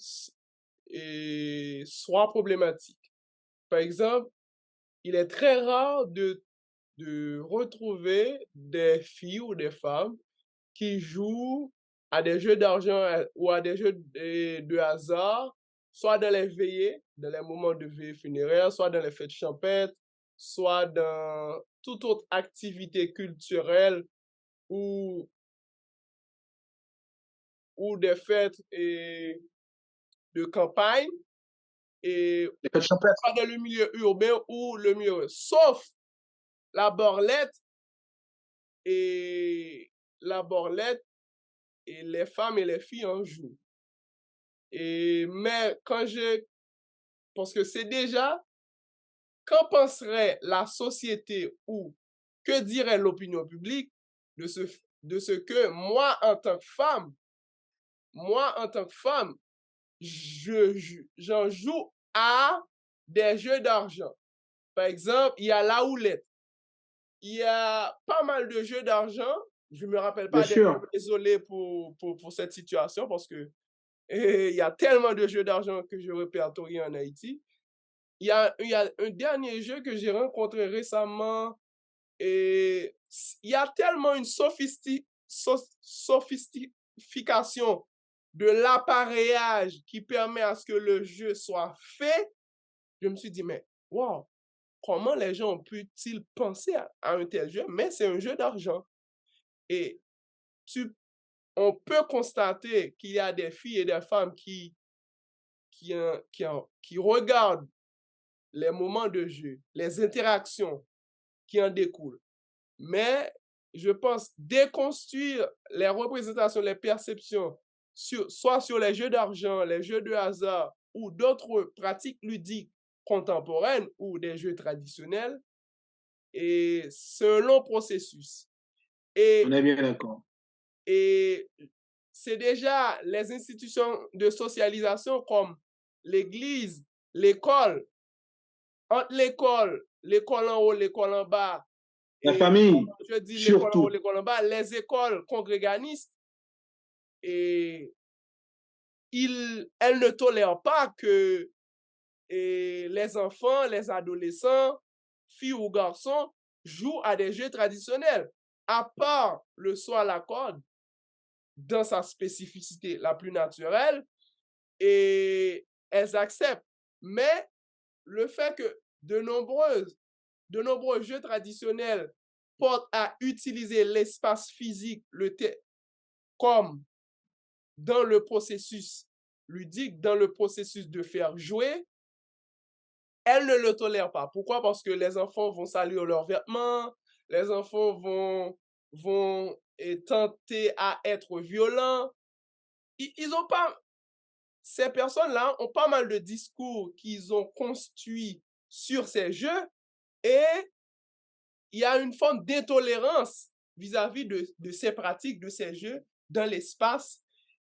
est soit problématique. Par exemple, il est très rare de retrouver des filles ou des femmes qui jouent à des jeux d'argent ou à des jeux de hasard, soit dans les veillées, dans les moments de veillée funéraire, soit dans les fêtes champêtres, soit dans toute autre activité culturelle ou, ou des fêtes de campagne, et Les fêtes champêtres. pas dans le milieu urbain ou le milieu, sauf la borlette et la borlette et les femmes et les filles en jouent. Mais parce que c'est déjà, qu'en penserait la société ou que dirait l'opinion publique de ce que moi, en tant que femme, j'en joue à des jeux d'argent. Par exemple, il y a la houlette. Il y a pas mal de jeux d'argent. Je me rappelle Bien pas des noms, sûr. désolé pour cette situation, parce que il y a tellement de jeux d'argent que je répertorie en Haïti. Il y a un dernier jeu que j'ai rencontré récemment, et il y a tellement une sophistication de l'appareillage qui permet à ce que le jeu soit fait. Je me suis dit, mais wow, comment les gens ont pu-ils penser à un tel jeu? Mais c'est un jeu d'argent. Et on peut constater qu'il y a des filles et des femmes qui regardent les moments de jeu, les interactions qui en découlent. Mais je pense déconstruire les représentations, les perceptions, soit sur les jeux d'argent, les jeux de hasard ou d'autres pratiques ludiques contemporaines ou des jeux traditionnels, et c'est un long processus. On Et, est bien d'accord. et c'est déjà les institutions de socialisation comme l'église, l'école, entre l'école en haut, l'école en bas, La et famille, je dis l'école en haut, surtout. l'école en bas, les écoles congréganistes, et elles ne tolèrent pas que les enfants, les adolescents, filles ou garçons, jouent à des jeux traditionnels, à part le saut à la corde, dans sa spécificité la plus naturelle, et elles acceptent. Mais le fait que de nombreux jeux traditionnels portent à utiliser l'espace physique comme dans le processus ludique, dans le processus de faire jouer, elles ne le tolèrent pas. Pourquoi? Parce que les enfants vont salir leurs vêtements, les enfants vont tenter à être violents. Ils ont pas, ces personnes-là ont pas mal de discours qu'ils ont construits sur ces jeux, et il y a une forme d'intolérance vis-à-vis de ces pratiques, de ces jeux dans l'espace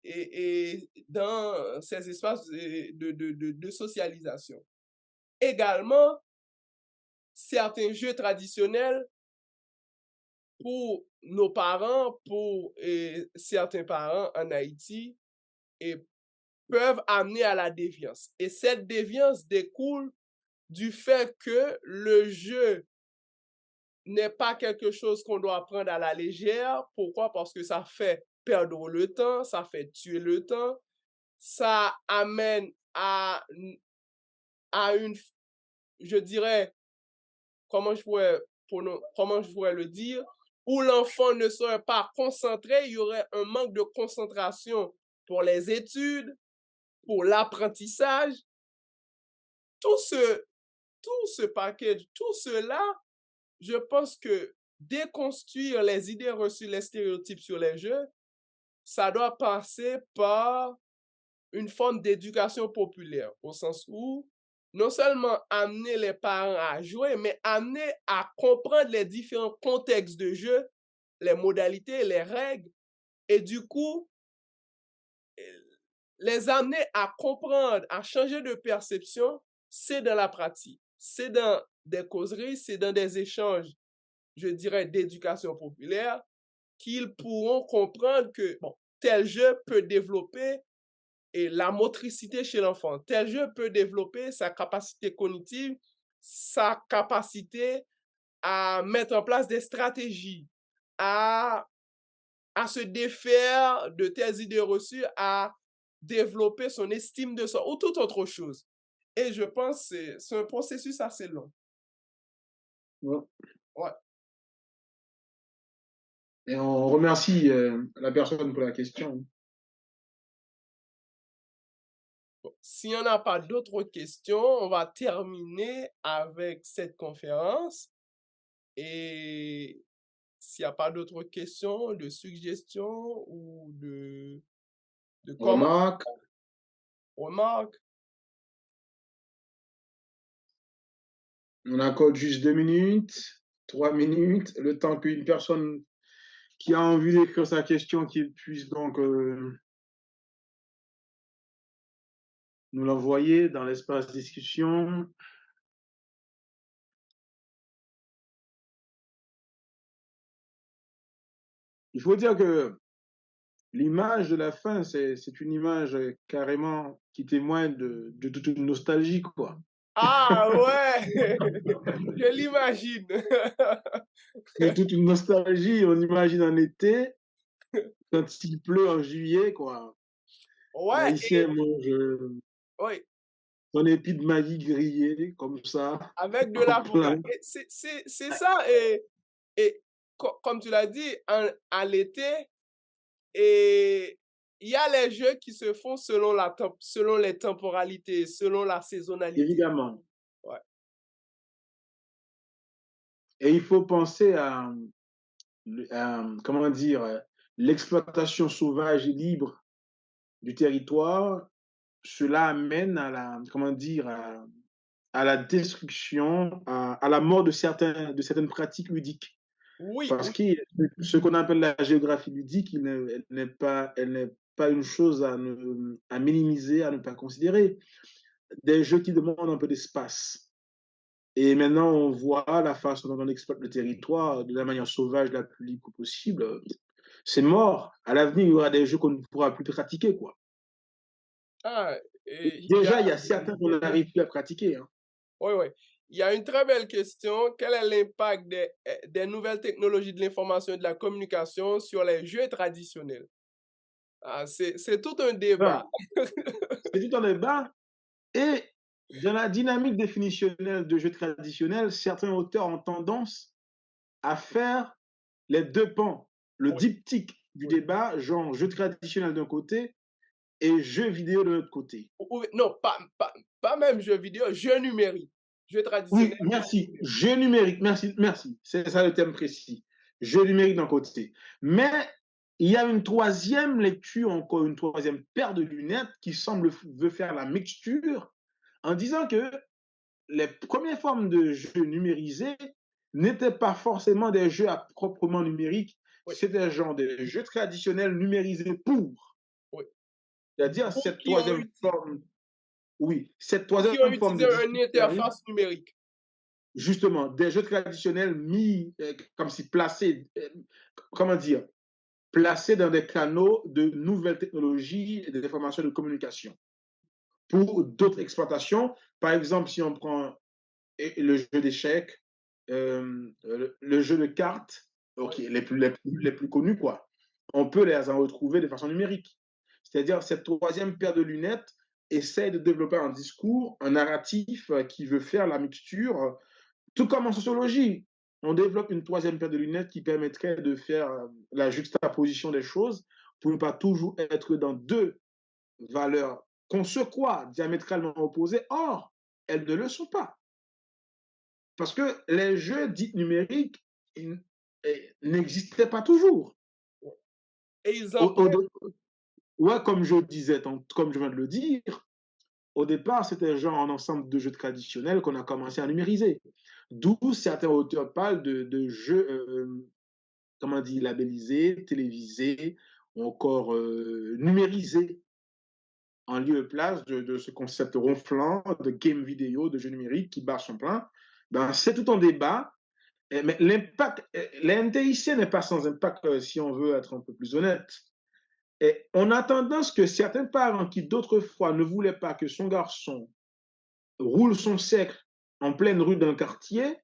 et dans ces espaces de socialisation. Également, certains jeux traditionnels pour nos parents, pour certains parents en Haïti, et peuvent amener à la déviance. Et cette déviance découle du fait que le jeu n'est pas quelque chose qu'on doit prendre à la légère. Pourquoi? Parce que ça fait perdre le temps, ça fait tuer le temps, ça amène à une, je dirais, comment je pourrais le dire, où l'enfant ne serait pas concentré, il y aurait un manque de concentration pour les études, pour l'apprentissage. Tout ce package, tout cela, je pense que déconstruire les idées reçues, les stéréotypes sur les jeux, ça doit passer par une forme d'éducation populaire, au sens où non seulement amener les parents à jouer, mais amener à comprendre les différents contextes de jeu, les modalités, les règles, et du coup, les amener à comprendre, à changer de perception, c'est dans la pratique, c'est dans des causeries, c'est dans des échanges, je dirais, d'éducation populaire qu'ils pourront comprendre que bon, tel jeu peut développer et la motricité chez l'enfant. Tel jeu peut développer sa capacité cognitive, sa capacité à mettre en place des stratégies, à, à se défaire de telles idées reçues, à développer son estime de soi ou toute autre chose. Et je pense que c'est un processus assez long. Ouais. Ouais. Et on remercie la personne pour la question. S'il n'y en a pas d'autres questions, on va terminer avec cette conférence. Et s'il n'y a pas d'autres questions, de suggestions ou de Remarque. remarques, On accorde juste 2 minutes, 3 minutes, le temps qu'une personne qui a envie d'écrire sa question, qu'il puisse donc nous l'envoyer dans l'espace discussion. Il faut dire que l'image de la fin, c'est une image carrément qui témoigne de toute une nostalgie, quoi. ah ouais, je l'imagine. De toute une nostalgie, on imagine en été, quand il pleut en juillet, quoi. Ouais, L'haïtien mange oui, son épi de Maggi grillé, comme ça, avec de en plein. l'avocat. Et c'est ça. Et comme tu l'as dit, à l'été, et il y a les jeux qui se font selon les temporalités, selon la saisonnalité. Évidemment. Ouais. Et il faut penser comment dire, l'exploitation sauvage et libre du territoire. Cela amène à la, comment dire, à la destruction, à la mort de certaines pratiques ludiques. Oui, Parce oui. que ce qu'on appelle la géographie ludique, elle n'est pas une chose à minimiser, à ne pas considérer. Des jeux qui demandent un peu d'espace. Et maintenant, on voit la façon dont on exploite le territoire de la manière sauvage la plus libre possible. C'est mort. À l'avenir, il y aura des jeux qu'on ne pourra plus pratiquer, quoi. Ah, et Déjà, il y a certains qu'on n'arrive plus à pratiquer. Hein. oui, oui. Il y a une très belle question. Quel est l'impact des nouvelles technologies de l'information et de la communication sur les jeux traditionnels? Ah, c'est tout un débat. Enfin, c'est tout un débat. Et dans la dynamique définitionnelle de jeux traditionnels, certains auteurs ont tendance à faire les deux pans, le Oui, diptyque du oui. débat, genre jeu traditionnel d'un côté et jeu vidéo de l'autre côté. Non, pas même jeux vidéo, jeux numériques. Jeux Oui, traditionnels. merci. Jeu numérique, merci, merci. C'est ça le thème précis. Jeu numérique d'un côté. Mais il y a une troisième lecture, encore une troisième paire de lunettes qui semble veut faire la mixture en disant que les premières formes de jeux numérisés n'étaient pas forcément des jeux à proprement numériques, Oui, c'était genre des jeux traditionnels numérisés pour. oui. C'est-à-dire Ou cette troisième forme, oui, cette qui troisième ont forme de utilisé une discours qui arrive, interface numérique. justement, des jeux traditionnels mis comme si placés, comment dire, placés dans des canaux de nouvelles technologies et d'information de communication. Pour d'autres exploitations, par exemple, si on prend le jeu d'échecs, le jeu de cartes, ok, Oui, les plus connus, quoi, on peut les en retrouver de façon numérique. C'est-à-dire, cette troisième paire de lunettes essaie de développer un discours, un narratif qui veut faire la mixture tout comme en sociologie, on développe une troisième paire de lunettes qui permettrait de faire la juxtaposition des choses pour ne pas toujours être dans deux valeurs qu'on se croit diamétralement opposées. Or, elles ne le sont pas. Parce que les jeux dits numériques n'existaient pas toujours. et ils Au, emploient. ouais, comme je disais, comme je viens de le dire, au départ, c'était genre un ensemble de jeux traditionnels qu'on a commencé à numériser. D'où certains auteurs parlent de jeux, comment dire, labellisés, télévisés, ou encore numérisés, en lieu et place de ce concept ronflant de game vidéo, de jeux numériques qui bat son plein. Ben, c'est tout un débat. Mais l'impact, la NTIC n'est pas sans impact si on veut être un peu plus honnête. Et on a tendance que certains parents qui d'autrefois ne voulaient pas que son garçon roule son cercle en pleine rue d'un quartier,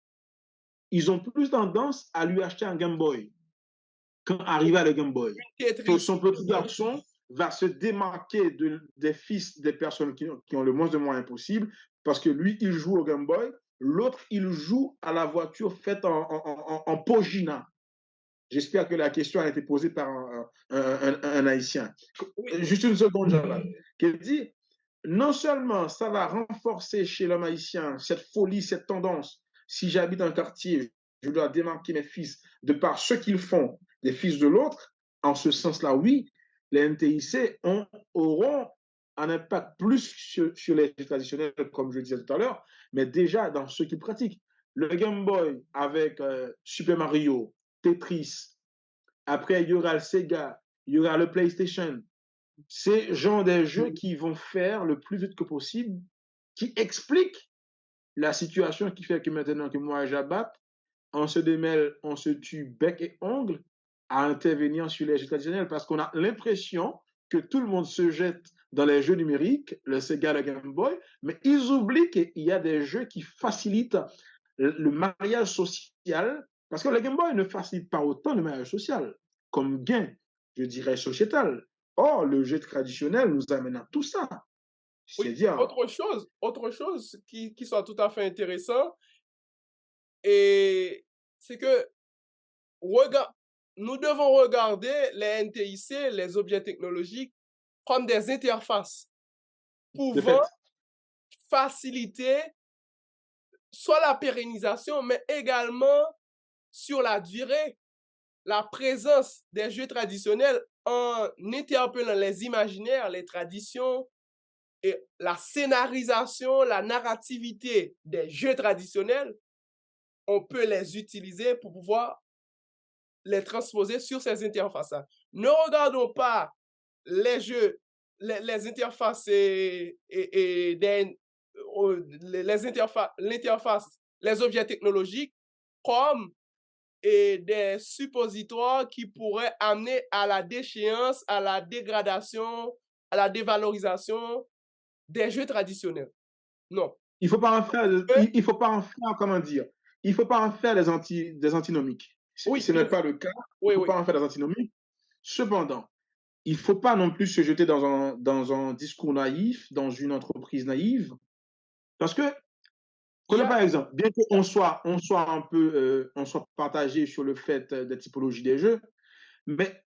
ils ont plus tendance à lui acheter un Game Boy quand arriva le Game Boy. Son petit garçon va se démarquer des fils des personnes qui ont le moins de moyens possible parce que lui, il joue au Game Boy, l'autre, il joue à la voiture faite en Pogina. J'espère que la question a été posée par un Haïtien. Juste une seconde, Jean-Baptiste. Qui dit, non seulement ça va renforcer chez l'homme haïtien cette folie, cette tendance, si j'habite un quartier, je dois démarquer mes fils de par ce qu'ils font des fils de l'autre, en ce sens-là, oui, les NTIC auront un impact plus sur les traditionnels, comme je disais tout à l'heure, mais déjà dans ce qu'ils pratiquent. Le Game Boy avec Super Mario, Tetris, après il y aura le Sega, il y aura le PlayStation. C'est genre des jeux qui vont faire le plus vite que possible, qui expliquent la situation qui fait que maintenant que moi j'abatte, on se démêle, on se tue bec et ongle à intervenir sur les jeux traditionnels parce qu'on a l'impression que tout le monde se jette dans les jeux numériques, le Sega, le Game Boy, mais ils oublient qu'il y a des jeux qui facilitent le mariage social, parce que le Game Boy ne facilite pas autant le mariage social comme gain, je dirais, sociétal. Or, le jeu traditionnel nous amène à tout ça. Oui, autre chose qui soit tout à fait intéressant, et c'est que nous devons regarder les NTIC, les objets technologiques, comme des interfaces pouvant faciliter soit la pérennisation, mais également sur la durée, la présence des jeux traditionnels en interpellant les imaginaires, les traditions et la scénarisation, la narrativité des jeux traditionnels. On peut les utiliser pour pouvoir les transposer sur ces interfaces-là. Ne regardons pas les jeux, les interfaces l'interface, les objets technologiques comme des suppositoires qui pourraient amener à la déchéance, à la dégradation, à la dévalorisation des jeux traditionnels. Non. Il ne faut pas en faire, il faut pas en faire, comment dire, il ne faut pas en faire des antinomiques. Oui, ce n'est pas le cas. Il ne faut pas en faire des antinomiques. Cependant, il ne faut pas non plus se jeter dans un discours naïf, dans une entreprise naïve, parce que, par exemple, bien qu'on soit un peu, on soit partagé sur le fait des typologies des jeux, mais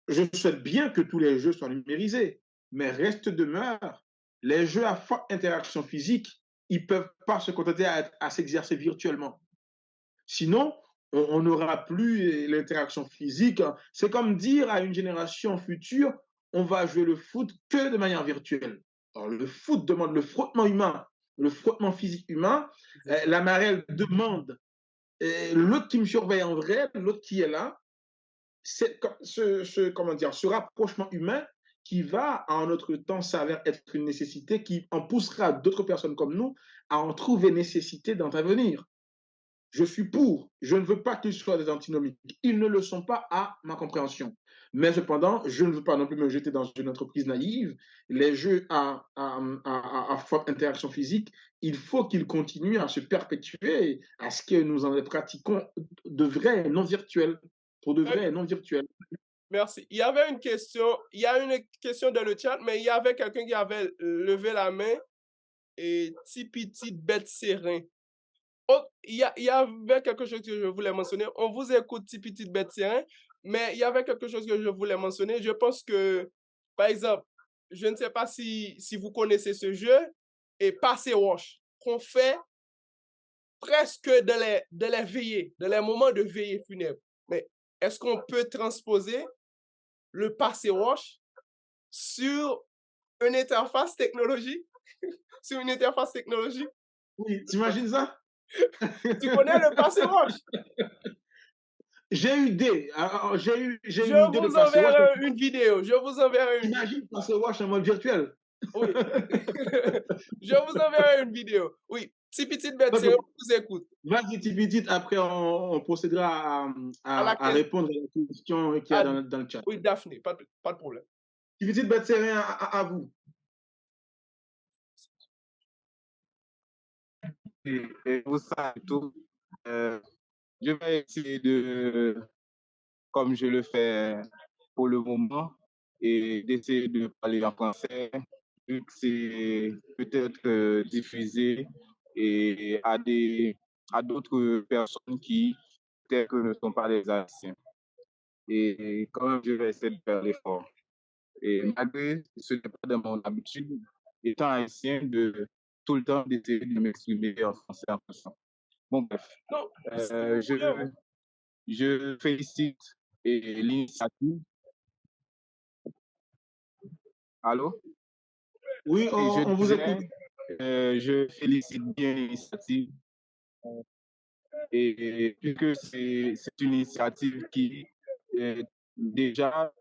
je souhaite bien que tous les jeux soient numérisés, mais reste demeure, les jeux à forte interaction physique, ils ne peuvent pas se contenter à s'exercer virtuellement. Sinon, on n'aura plus l'interaction physique. C'est comme dire à une génération future, on va jouer le foot que de manière virtuelle. Alors, le foot demande le frottement humain, le frottement physique humain. La marelle demande l'autre qui me surveille en vrai, l'autre qui est là. C'est ce rapprochement humain qui va, en notre temps, s'avère être une nécessité qui en poussera d'autres personnes comme nous à en trouver nécessité d'intervenir. Je suis pour. Je ne veux pas qu'ils soient des antinomiques. Ils ne le sont pas à ma compréhension. Mais cependant, je ne veux pas non plus me jeter dans une entreprise naïve. Les jeux à forte interaction physique, il faut qu'ils continuent à se perpétuer à ce que nous en pratiquons de vrai et non virtuel. Pour de vrai et non virtuel. Merci. Il y avait une question dans le chat, mais il y avait quelqu'un qui avait levé la main et petit bête serein. Oh, il y avait quelque chose que je voulais mentionner. On vous écoute, petite bête serein, mais il y avait quelque chose que je voulais mentionner. Je pense que, par exemple, je ne sais pas si vous connaissez ce jeu, et Passé Wash, qu'on fait presque dans les veillées, dans les moments de veillée funèbre. Mais est-ce qu'on peut transposer le Passé Wash sur une interface technologique? Sur une interface technologique? Oui, t'imagines ça? Tu connais le Passé Wash? J'ai eu idée. Je vous enverrai une vidéo. Imagine Passé Wash en mode virtuel. Oui. Je vous enverrai une vidéo. Oui. Si petite bête, Ok, on vous écoute. vas-y, Tipitite, après on procédera À la à question. répondre à la question qu'il y a Ah, dans le chat. oui, Daphné, pas de problème. Tipitite, Betserin, à vous. Et pour ça et tout, je vais essayer de, comme je le fais pour le moment, et d'essayer de parler en français, vu que c'est peut-être diffusé et à d'autres personnes qui peut-être que ne sont pas des Haïtiens. Et quand même, je vais essayer de faire l'effort. Et malgré ce n'est pas de mon habitude, étant haïtien, de tout le temps d'essayer de m'exprimer en français en français. Bon, bref, Non, euh, je, je félicite l'initiative. Allô? Oui, Et je on vous écoute. disais, je félicite bien l'initiative et puisque c'est une initiative qui déjà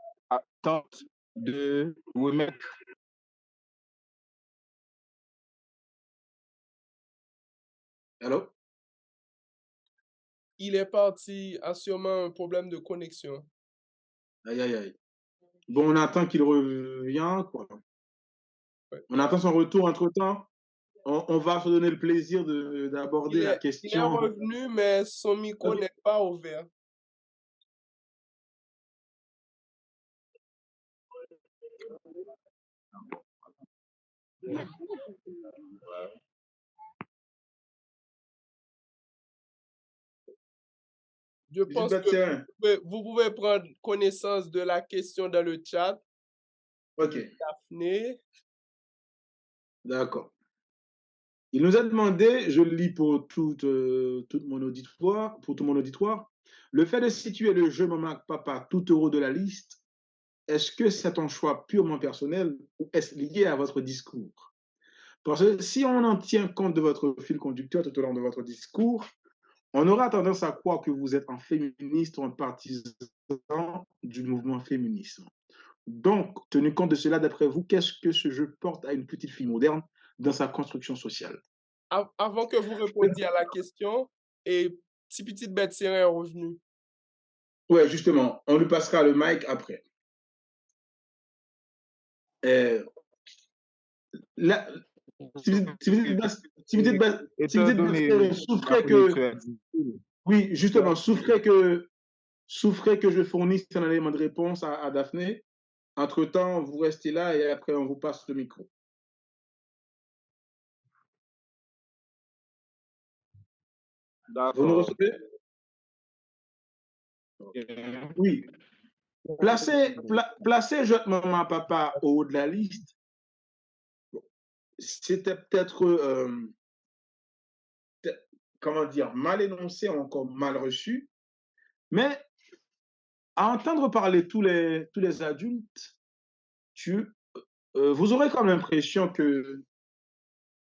tente de remettre. Allô? il est parti, a sûrement un problème de connexion. Aïe, aïe, aïe. Bon, on attend qu'il revient, quoi. Ouais. On attend son retour entre-temps. On va se donner le plaisir d'aborder la Il est question. revenu, mais son micro Ok. n'est pas ouvert. Je Visite pense que Betserin. vous pouvez prendre connaissance de la question dans le chat. Ok, Daphné, d'accord. Il nous a demandé, je le lis pour tout mon auditoire, le fait de situer le jeu Maman Papa tout au haut de la liste, est-ce que c'est un choix purement personnel ou est-ce lié à votre discours? Parce que si on en tient compte de votre fil conducteur tout au long de votre discours, on aura tendance à croire que vous êtes un féministe ou un partisan du mouvement féminisme. Donc, tenu compte de cela, d'après vous, qu'est-ce que ce jeu porte à une petite fille moderne dans sa construction sociale? avant que vous répondiez à la question, et si petite bête serait revenu. Ouais, justement, on lui passera le mic après. Là, Et étant donné la souffrait que, conjoncture difficile, oui, justement, souffrait que je fournisse un élément de réponse à Daphné. Entre-temps, vous restez là et après, on vous passe le micro. Vous nous d'accord. recevez? Oui. Placer Jotte Maman Papa au haut de la liste, c'était peut-être, comment dire, mal énoncé, encore mal reçu, mais à entendre parler tous les adultes, vous aurez comme l'impression que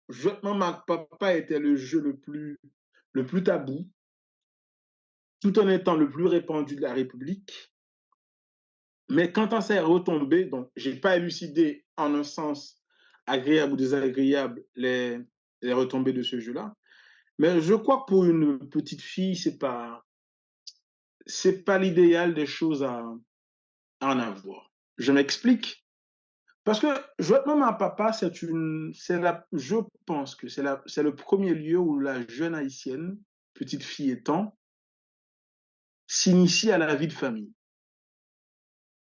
Jotte Maman Papa était le jeu le plus tabou, tout en étant le plus répandu de la République. Mais quand on s'est retombé, donc je n'ai pas élucidé en un sens agréable ou désagréable les retombées de ce jeu-là, mais je crois que pour une petite fille, c'est pas l'idéal des choses à en avoir. Je m'explique. Parce que je vois même à papa, je pense que c'est le premier lieu où la jeune haïtienne, petite fille étant, s'initie à la vie de famille,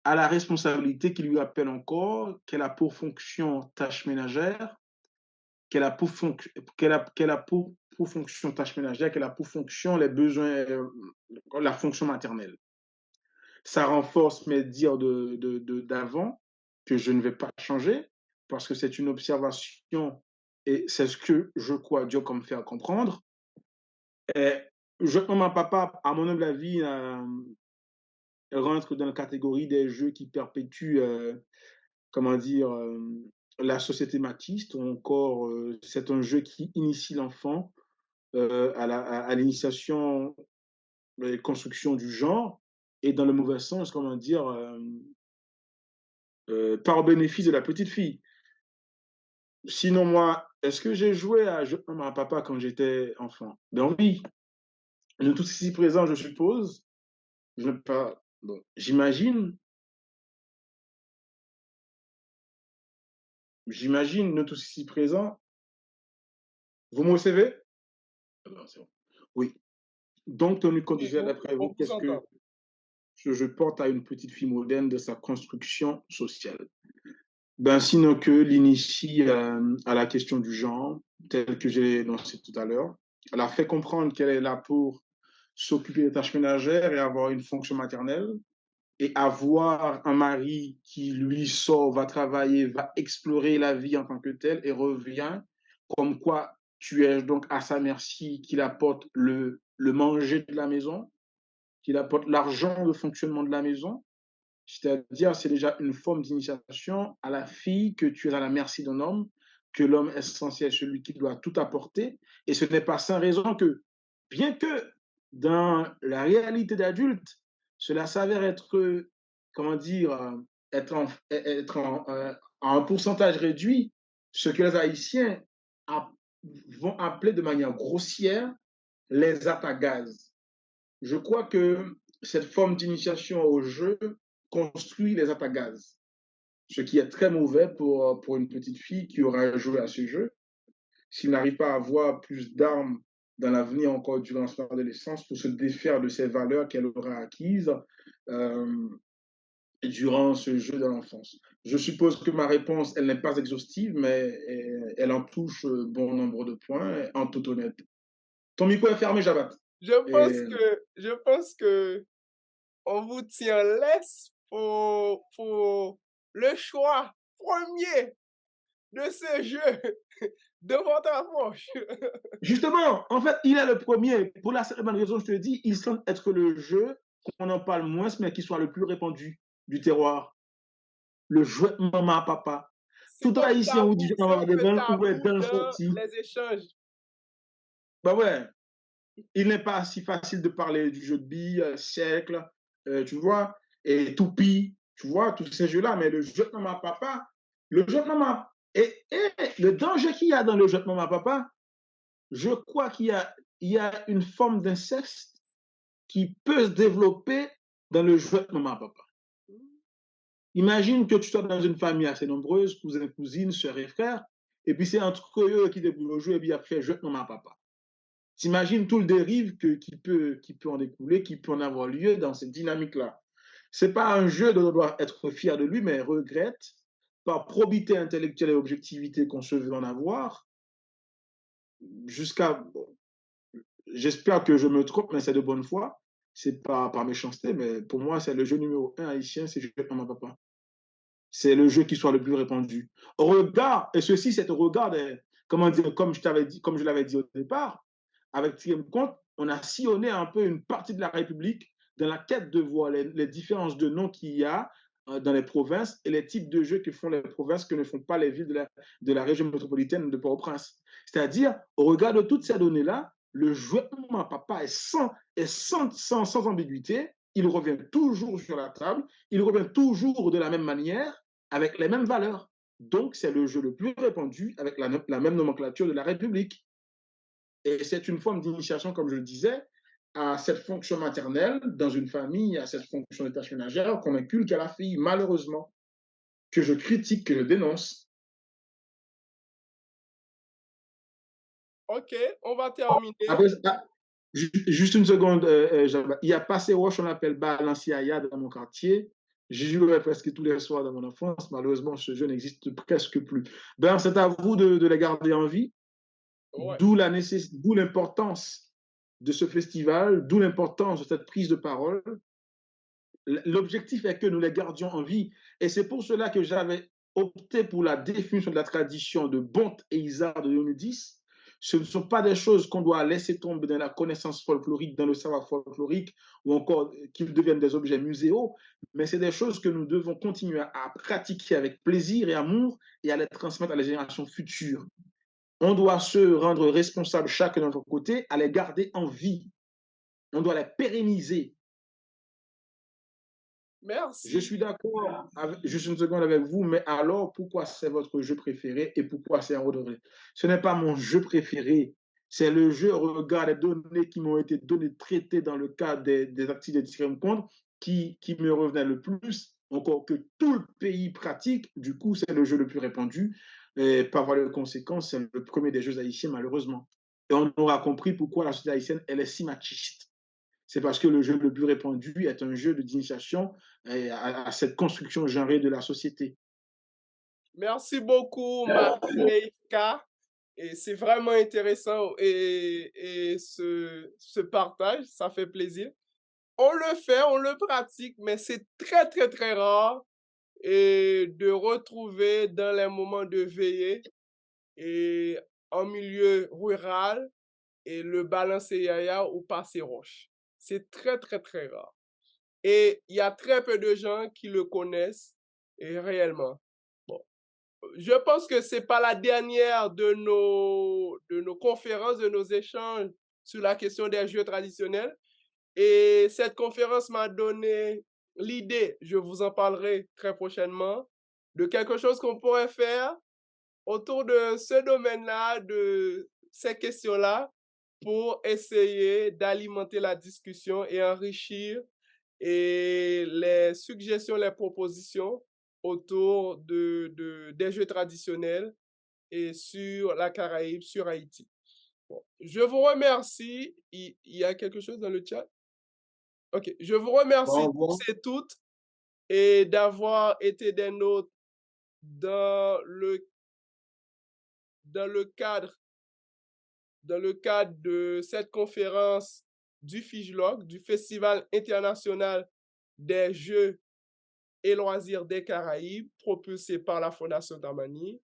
à la responsabilité qui lui appelle encore, qu'elle a pour fonction tâche ménagère, qu'elle a pour fonction tâche ménagère, qu'elle a pour fonction les besoins, la fonction maternelle. Ça renforce mes dires d'avant, que je ne vais pas changer, parce que c'est une observation et c'est ce que je crois Dieu comme faire comprendre. Et ma papa, à mon humble avis, rentre dans la catégorie des jeux qui perpétuent, comment dire, la société machiste, ou encore c'est un jeu qui initie l'enfant à l'initiation et construction du genre, et dans le mauvais sens, comment dire, par bénéfice de la petite fille. Sinon, moi, est-ce que j'ai joué à Je maman à papa quand j'étais enfant? Ben oui, nous tous ici présents, je suppose. Je pas, bon, j'imagine, nous tous ici présents. Vous me recevez? Ah ben, c'est bon. Oui. Donc, tenu compte Et déjà d'après on vous, vous qu'est-ce entend. que je porte à une petite fille moderne de sa construction sociale? Ben, sinon que l'initie à la question du genre, telle que j'ai énoncé tout à l'heure. Elle a fait comprendre qu'elle est là pour s'occuper des tâches ménagères et avoir une fonction maternelle, et avoir un mari qui, lui, sort, va travailler, va explorer la vie en tant que tel et revient, comme quoi tu es donc à sa merci, qu'il apporte le manger de la maison, qu'il apporte l'argent de fonctionnement de la maison. C'est-à-dire, c'est déjà une forme d'initiation à la fille que tu es à la merci d'un homme, que l'homme est censé être celui qui doit tout apporter. Et ce n'est pas sans raison que, bien que dans la réalité d'adulte, cela s'avère être, comment dire, à un pourcentage réduit, ce que les Haïtiens vont appeler de manière grossière les atagazes. Je crois que cette forme d'initiation au jeu construit les atagazes, ce qui est très mauvais pour une petite fille qui aura joué à ce jeu. S'il n'arrive pas à avoir plus d'armes dans l'avenir encore durant son adolescence pour se défaire de ces valeurs qu'elle aura acquises euh, durant ce jeu de l'enfance. Je suppose que ma réponse, elle n'est pas exhaustive, mais elle en touche bon nombre de points, en toute honnêteté. Ton micro est fermé, Jabat. Et Je pense que on vous tient laisse pour le choix premier de ce jeu de votre approche. justement, en fait, il est le premier. Pour la seule bonne raison, je te dis, il semble être le jeu qu'on en parle moins, mais qui soit le plus répandu du terroir. Le jeu de maman, papa. Tout haïtien vous dit jeu de C'est maman un peu devant ou est tabou dans le dans sorti. les échanges. Bah ouais, il n'est pas si facile de parler du jeu de billes, cercle, tu vois, et toupie, tu vois, tous ces jeux-là, mais le jeu de maman, papa, le jeu de maman, et le danger qu'il y a dans le jeu de maman, papa, je crois il y a une forme d'inceste qui peut se développer dans le jeu de maman papa. Imagine que tu sois dans une famille assez nombreuse, cousins, cousines, soeurs et frères, et puis c'est entre eux qui débrouillent le jeu et puis après jeu de maman papa. T'imagines tout le dérive qui peut en découler, qui peut en avoir lieu dans cette dynamique-là. C'est pas un jeu dont on doit être fier de lui, mais regrette, par probité intellectuelle et objectivité qu'on se veut en avoir, jusqu'à, bon, j'espère que je me trompe, mais c'est de bonne foi. C'est pas par méchanceté, mais pour moi, c'est le jeu numéro un haïtien, c'est Jeu de maman papa. C'est le jeu qui soit le plus répandu. Au regard, et ceci, c'est au regard des, comment dire, comme je t'avais dit, comme je l'avais dit au départ, avec Thierry Compte, on a sillonné un peu une partie de la République dans la quête de voir les différences de noms qu'il y a dans les provinces et les types de jeux que font les provinces que ne font pas les villes de la région métropolitaine de Port-au-Prince. C'est-à-dire, au regard de toutes ces données-là, le jeu de maman papa sans ambiguïté, il revient toujours sur la table, il revient toujours de la même manière, avec les mêmes valeurs. Donc, c'est le jeu le plus répandu avec la même nomenclature de la République. Et c'est une forme d'initiation, comme je le disais, à cette fonction maternelle dans une famille, à cette fonction de tâche ménagère qu'on inculque à la fille, malheureusement, que je critique, que je dénonce. OK, on va terminer. Après, juste une seconde, il n'y a pas ces roches, on appelle Balanciaya dans mon quartier. J'y jouais presque tous les soirs dans mon enfance. Malheureusement, ce jeu n'existe presque plus. Ben, c'est à vous de les garder en vie, Ouais. d'où l'importance de ce festival, d'où l'importance de cette prise de parole. L'objectif est que nous les gardions en vie. Et c'est pour cela que j'avais opté pour la définition de la tradition de Bonte et Isard de 2010. Ce ne sont pas des choses qu'on doit laisser tomber dans la connaissance folklorique, dans le savoir folklorique, ou encore qu'ils deviennent des objets muséaux, mais c'est des choses que nous devons continuer à pratiquer avec plaisir et amour et à les transmettre à les générations futures. On doit se rendre responsable chacun de notre côté, à les garder en vie. On doit les pérenniser. Merci. Je suis d'accord, juste une seconde avec vous, mais alors pourquoi c'est votre jeu préféré et pourquoi c'est un autre? Ce n'est pas mon jeu préféré, c'est le jeu au regard des données qui m'ont été données, traitées dans le cadre des activités de tirage compte qui me revenait le plus, encore que tout le pays pratique. Du coup, c'est le jeu le plus répandu. Et par voie de conséquence, c'est le premier des jeux haïtiens, malheureusement. Et on aura compris pourquoi la société haïtienne, elle est si machiste. C'est parce que le jeu le plus répandu est un jeu d'initiation à cette construction genrée de la société. Merci beaucoup, Marie-Leïka. Et c'est vraiment intéressant et ce partage, ça fait plaisir. On le fait, on le pratique, mais c'est très, très, très rare et de retrouver dans les moments de veillée et en milieu rural et le balancer yaya ou passer roche. C'est très, très, très rare. Et il y a très peu de gens qui le connaissent et réellement. Bon, je pense que c'est pas la dernière de nos conférences, de nos échanges sur la question des jeux traditionnels. Et cette conférence m'a donné l'idée, je vous en parlerai très prochainement, de quelque chose qu'on pourrait faire autour de ce domaine-là, de ces questions-là, pour essayer d'alimenter la discussion et enrichir et les suggestions, les propositions autour des jeux traditionnels et sur la Caraïbe, sur Haïti. Bon, je vous remercie. Il y a quelque chose dans le chat? OK. Je vous remercie tous et toutes et d'avoir été des nôtres dans le cadre de cette conférence du FIJLOC, du Festival international des Jeux et loisirs des Caraïbes, propulsé par la Fondation Tamani.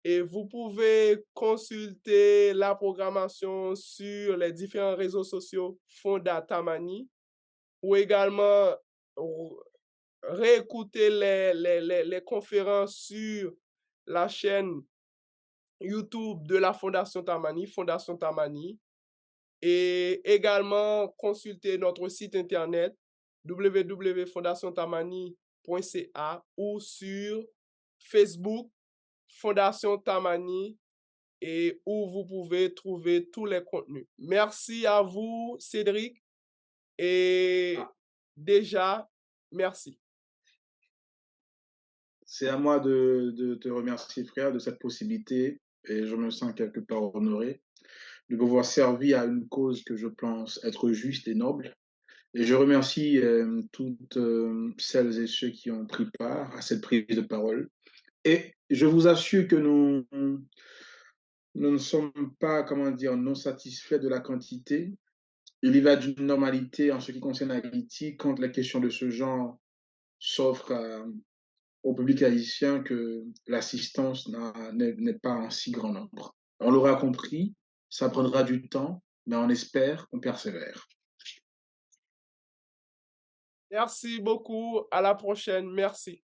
Et vous pouvez consulter la programmation sur les différents réseaux sociaux Fonda Tamani ou également réécouter les conférences sur la chaîne YouTube de la Fondation Tamani, et également consulter notre site internet www.fondationtamani.ca ou sur Facebook Fondation Tamani et où vous pouvez trouver tous les contenus. Merci à vous, Cédric, et déjà, merci. C'est à moi de te remercier, frère, de cette possibilité et je me sens quelque part honoré de pouvoir servir à une cause que je pense être juste et noble. Et je remercie toutes celles et ceux qui ont pris part à cette prise de parole. Et je vous assure que nous ne sommes pas, comment dire, non satisfaits de la quantité. Il y va d'une normalité en ce qui concerne Haïti quand les questions de ce genre s'offrent au public haïtien que l'assistance n'est pas en si grand nombre. On l'aura compris, ça prendra du temps, mais on espère, on persévère. Merci beaucoup. À la prochaine. Merci.